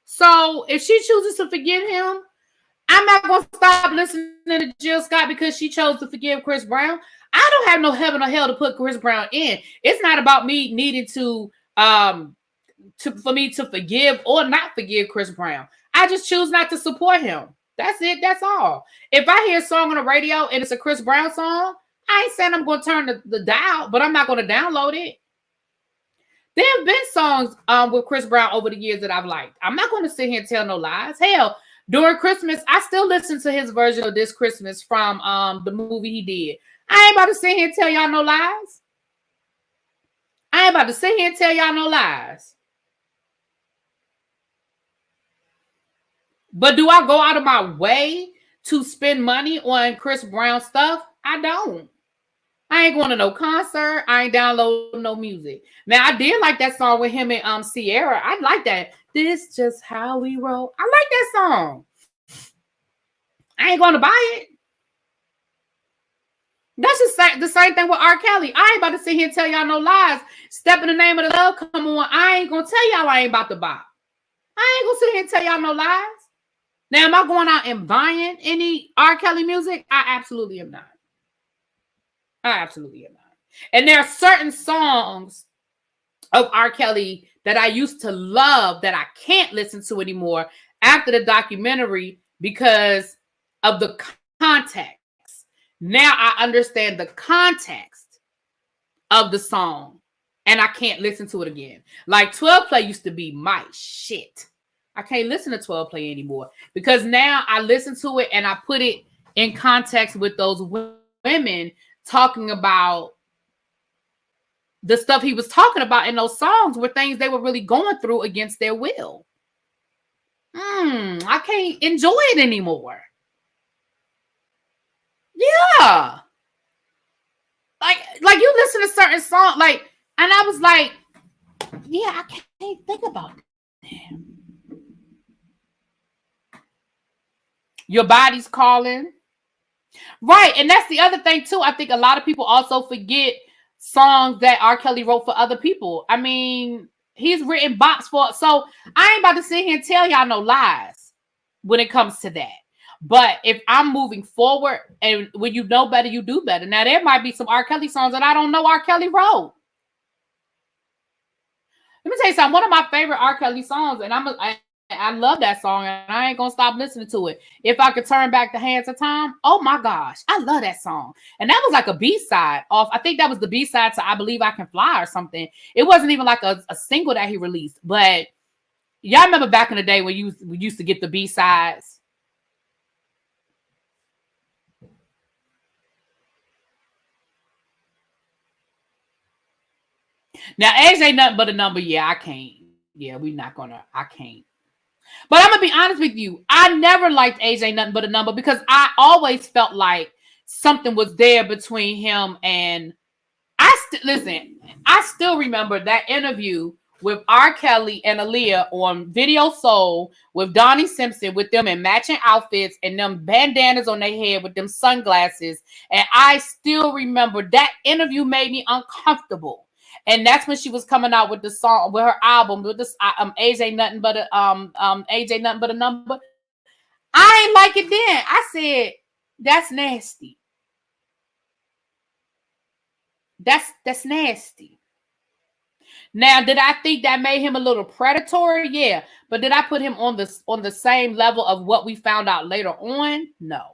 So if she chooses to forgive him, I'm not going to stop listening to Jill Scott because she chose to forgive Chris Brown. I don't have no heaven or hell to put Chris Brown in. It's not about me needing for me to forgive or not forgive Chris Brown. I just choose not to support him. That's it. That's all. If I hear a song on the radio and it's a Chris Brown song, I ain't saying I'm going to turn the dial, but I'm not going to download it. There have been songs with Chris Brown over the years that I've liked. I'm not going to sit here and tell no lies. Hell, during Christmas, I still listen to his version of This Christmas from the movie he did. I ain't about to sit here and tell y'all no lies. But do I go out of my way to spend money on Chris Brown stuff? I don't. I ain't going to no concert. I ain't downloading no music. Now, I did like that song with him and Sierra. I like that. This just how we roll. I like that song. I ain't going to buy it. That's just the same thing with R. Kelly. I ain't about to sit here and tell y'all no lies. Step in the Name of the Love, come on. I ain't going to tell y'all I ain't about to buy. I ain't going to sit here and tell y'all no lies. Now, am I going out and buying any R. Kelly music? I absolutely am not. And there are certain songs of R. Kelly that I used to love that I can't listen to anymore after the documentary because of the context. Now I understand the context of the song and I can't listen to it again. Like 12 Play used to be my shit. I can't listen to 12 Play anymore because now I listen to it and I put it in context with those women talking about the stuff he was talking about in those songs were things they were really going through against their will. I can't enjoy it anymore. Yeah. Like you listen to certain songs, and I was like, yeah, I can't think about that. Your body's calling. Right. And that's the other thing too. I think a lot of people also forget songs that R. Kelly wrote for other people. I mean, he's written bops for, so I ain't about to sit here and tell y'all no lies when it comes to that. But if I'm moving forward, and when you know better, you do better. Now, there might be some R. Kelly songs that I don't know R. Kelly wrote. Let me tell you something. One of my favorite R. Kelly songs, and I love that song, and I ain't gonna stop listening to it. If I Could Turn Back the Hands of Time, oh my gosh, I love that song. And that was like a B-side off. I think that was the B-side to I Believe I Can Fly or something. It wasn't even like a single that he released. But y'all remember back in the day when we used to get the B-sides? Now, age ain't nothing but a number. Yeah, I can't. Yeah, I can't. But I'm going to be honest with you. I never liked Age Ain't Nothing But a Number because I always felt like something was there between him and listen, I still remember that interview with R. Kelly and Aaliyah on Video Soul with Donnie Simpson, with them in matching outfits and them bandanas on their head with them sunglasses. And I still remember that interview made me uncomfortable. And that's when she was coming out with the song, with her album, with this Age Ain't Nothing But Age Ain't Nothing But a Number. I ain't like it then. I said, that's nasty. That's nasty. Now, did I think that made him a little predatory? Yeah. But did I put him on the same level of what we found out later on? No.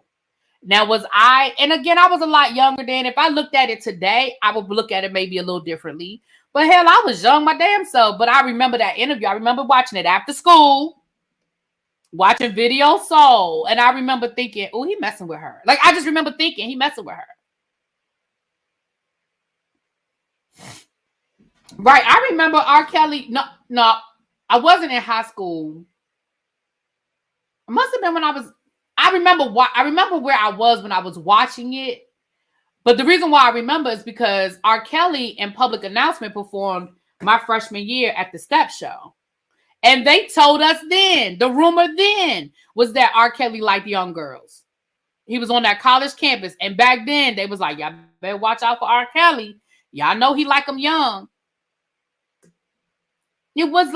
Now, and again, I was a lot younger then. If I looked at it today, I would look at it maybe a little differently. But hell, I was young my damn self. But I remember that interview. I remember watching it after school, watching Video Soul. And I remember thinking, oh, he messing with her. Like, I just remember thinking he messing with her. Right. I remember R. Kelly. No, I wasn't in high school. It must have been when I remember where I was when I was watching it. But the reason why I remember is because R. Kelly in Public Announcement performed my freshman year at the Step Show. And they told us then, the rumor then was that R. Kelly liked young girls. He was on that college campus. And back then they was like, y'all better watch out for R. Kelly. Y'all know he like them young. It was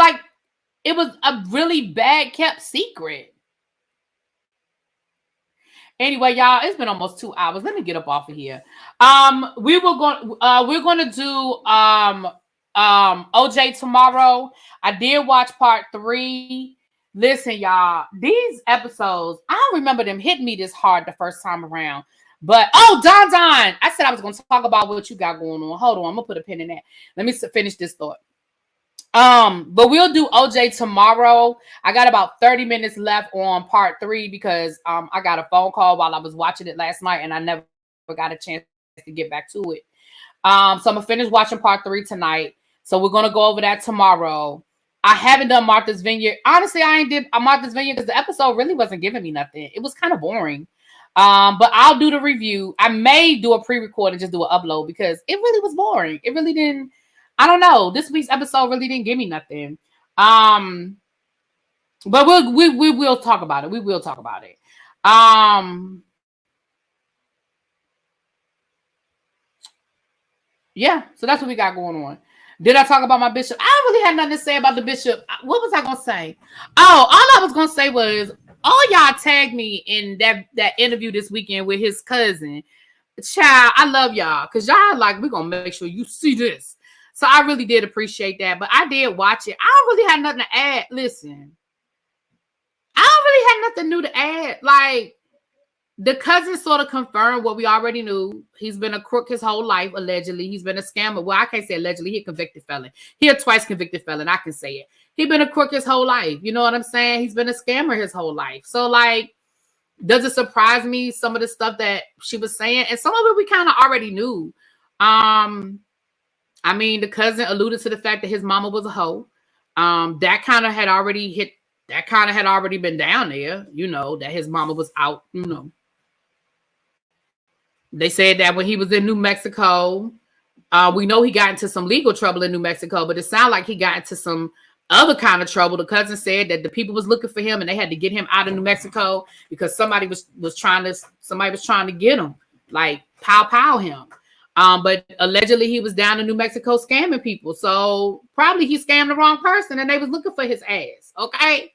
a really bad kept secret. Anyway, y'all, it's been almost 2 hours. Let me get up off of here. We're gonna do OJ tomorrow. I did watch part 3. Listen, y'all, these episodes, I don't remember them hitting me this hard the first time around. But Don, I said I was gonna talk about what you got going on. Hold on, I'm gonna put a pin in that. Let me finish this thought. But we'll do OJ tomorrow. I got about 30 minutes left on part 3 because I got a phone call while I was watching it last night and I never got a chance to get back to it. So I'm gonna finish watching part 3 tonight. So we're gonna go over that tomorrow. I haven't done Martha's Vineyard. Honestly, I ain't did Martha's Vineyard because the episode really wasn't giving me nothing. It was kind of boring. But I'll do the review. I may do a pre-record and just do an upload because it really was boring. It really didn't. I don't know. This week's episode really didn't give me nothing. But we will talk about it. We will talk about it. Yeah, so that's what we got going on. Did I talk about my bishop? I don't really have nothing to say about the bishop. What was I gonna say? All I was gonna say was all y'all tagged me in that interview this weekend with his cousin. Child, I love y'all because y'all like, we're gonna make sure you see this. So I really did appreciate that. But I did watch it. I don't really have nothing to add. Listen, I don't really have nothing new to add. Like, the cousin sort of confirmed what we already knew. He's been a crook his whole life, allegedly. He's been a scammer. Well, I can't say allegedly. He a convicted felon. He a twice convicted felon. I can say it. He's been a crook his whole life. You know what I'm saying? He's been a scammer his whole life. So, like, does it surprise me, some of the stuff that she was saying? And some of it we kind of already knew. I mean, the cousin alluded to the fact that his mama was a hoe. That kind of had already been down there, you know, that his mama was out, you know. They said that when he was in New Mexico, we know he got into some legal trouble in New Mexico, but it sounded like he got into some other kind of trouble. The cousin said that the people was looking for him and they had to get him out of New Mexico because somebody was trying to get him, like pow him. But allegedly he was down in New Mexico scamming people. So probably he scammed the wrong person and they was looking for his ass. Okay.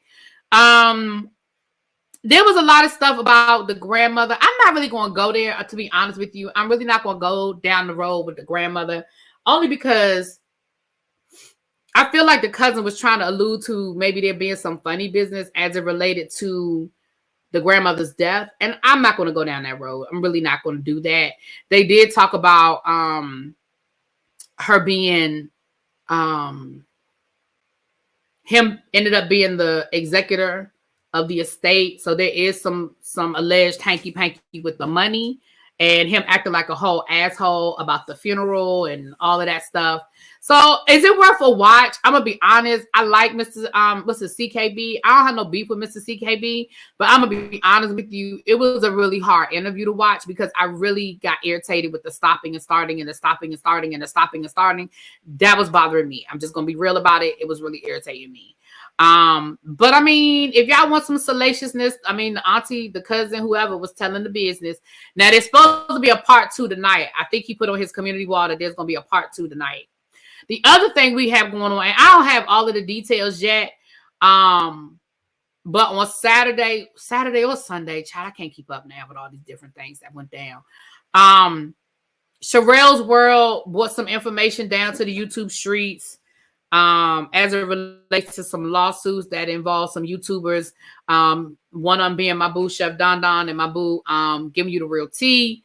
There was a lot of stuff about the grandmother. I'm not really going to go there, to be honest with you. I'm really not going to go down the road with the grandmother, only because I feel like the cousin was trying to allude to maybe there being some funny business as it related to the grandmother's death. And I'm not going to go down that road. I'm really not going to do that. They did talk about her being, him ended up being the executor of the estate. So there is some alleged hanky-panky with the money and him acting like a whole asshole about the funeral and all of that stuff. So is it worth a watch? I'm gonna be honest. I like Mr. CKB. I don't have no beef with Mr. CKB, but I'm gonna be honest with you. It was a really hard interview to watch because I really got irritated with the stopping and starting and the stopping and starting and the stopping and starting. That was bothering me. I'm just gonna be real about it. It was really irritating me. But I mean, if y'all want some salaciousness, I mean, the auntie, the cousin, whoever was telling the business. Now there's supposed to be a part 2 tonight. I think he put on his community wall that there's gonna be a part 2 tonight. The other thing we have going on, and I don't have all of the details yet, but on Saturday or Sunday, child, I can't keep up now with all these different things that went down. Sherelle's World brought some information down to the YouTube streets as it relates to some lawsuits that involve some YouTubers. One of them being my boo Chef Don Don and my boo Giving You the Real Tea.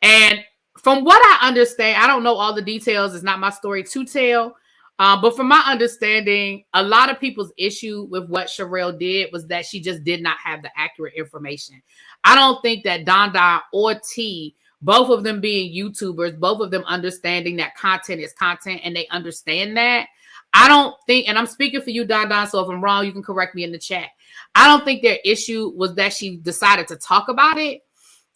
And from what I understand, I don't know all the details. It's not my story to tell. But from my understanding, a lot of people's issue with what Sherelle did was that she just did not have the accurate information. I don't think that Don Don or T, both of them being YouTubers, both of them understanding that content is content and they understand that. I don't think, and I'm speaking for you, Don Don, so if I'm wrong, you can correct me in the chat. I don't think their issue was that she decided to talk about it.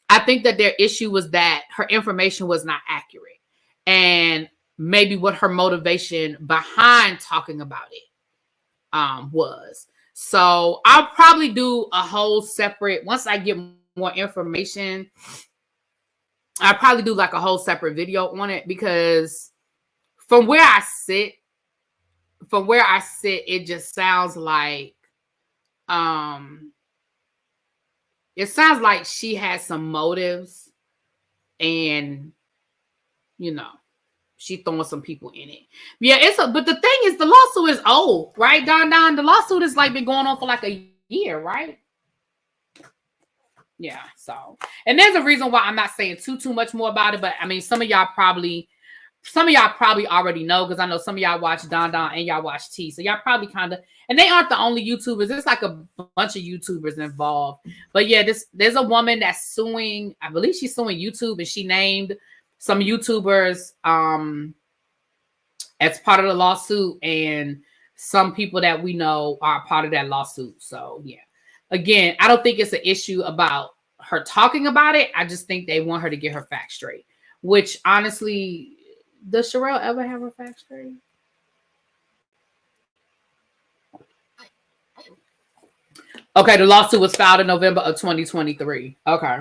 I think that their issue was that her information was not accurate and maybe what her motivation behind talking about it was. So I'll probably do a whole separate, once I get more information, I'll probably do like a whole separate video on it because from where I sit, it just sounds like, it sounds like she has some motives and, you know, she throwing some people in it. Yeah, but the thing is, the lawsuit is old, right, Don Don? The lawsuit has like been going on for like a year, right? Yeah, so, and there's a reason why I'm not saying too much more about it, but I mean, some of y'all probably already know because I know some of y'all watch Don Don and y'all watch T, so y'all probably kind of, and they aren't the only YouTubers. There's like a bunch of YouTubers involved. But yeah, there's a woman that's suing. I believe she's suing YouTube, and she named some YouTubers as part of the lawsuit, and some people that we know are part of that lawsuit. So yeah, again, I don't think it's an issue about her talking about it. I just think they want her to get her facts straight. Which honestly, does Sherelle ever have her facts straight? Okay, the lawsuit was filed in November of 2023. Okay.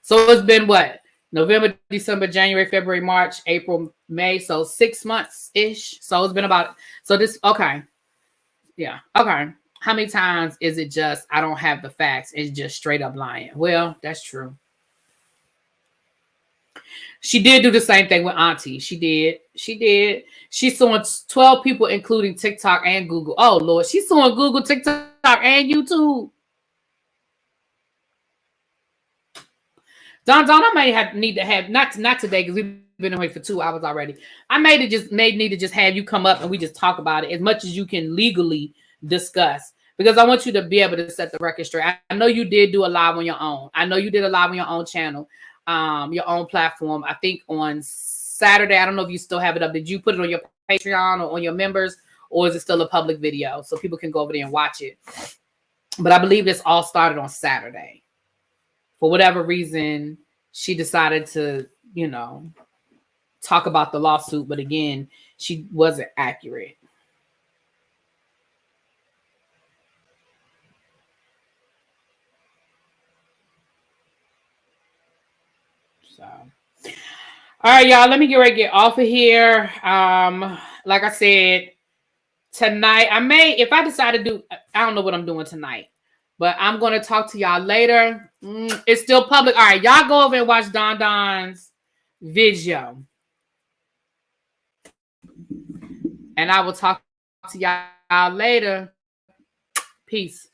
So it's been what? November, December, January, February, March, April, May. So 6 months-ish. So it's been about, so this, okay. Yeah, okay. How many times is it just, I don't have the facts, it's just straight up lying? Well, that's true. She did do the same thing with Auntie. She did. She's suing 12 people, including TikTok and Google. Oh, Lord. She's suing Google, TikTok, and YouTube. Don, I may need to have, not today, because we've been away for 2 hours already. I may need to just have you come up and we just talk about it as much as you can legally discuss. Because I want you to be able to set the record straight. I know you did do a live on your own. I know you did a live on your own channel. Your own platform. I think on Saturday, I don't know if you still have it up. Did you put it on your Patreon or on your members, or is it still a public video so people can go over there and watch it? But I believe this all started on Saturday. For whatever reason, she decided to, you know, talk about the lawsuit, but again, she wasn't accurate. So, all right, y'all. Let me get off of here. Like I said, tonight I may, if I decide to do, I don't know what I'm doing tonight, but I'm gonna talk to y'all later. It's still public. All right, y'all go over and watch Don Don's video, and I will talk to y'all later. Peace.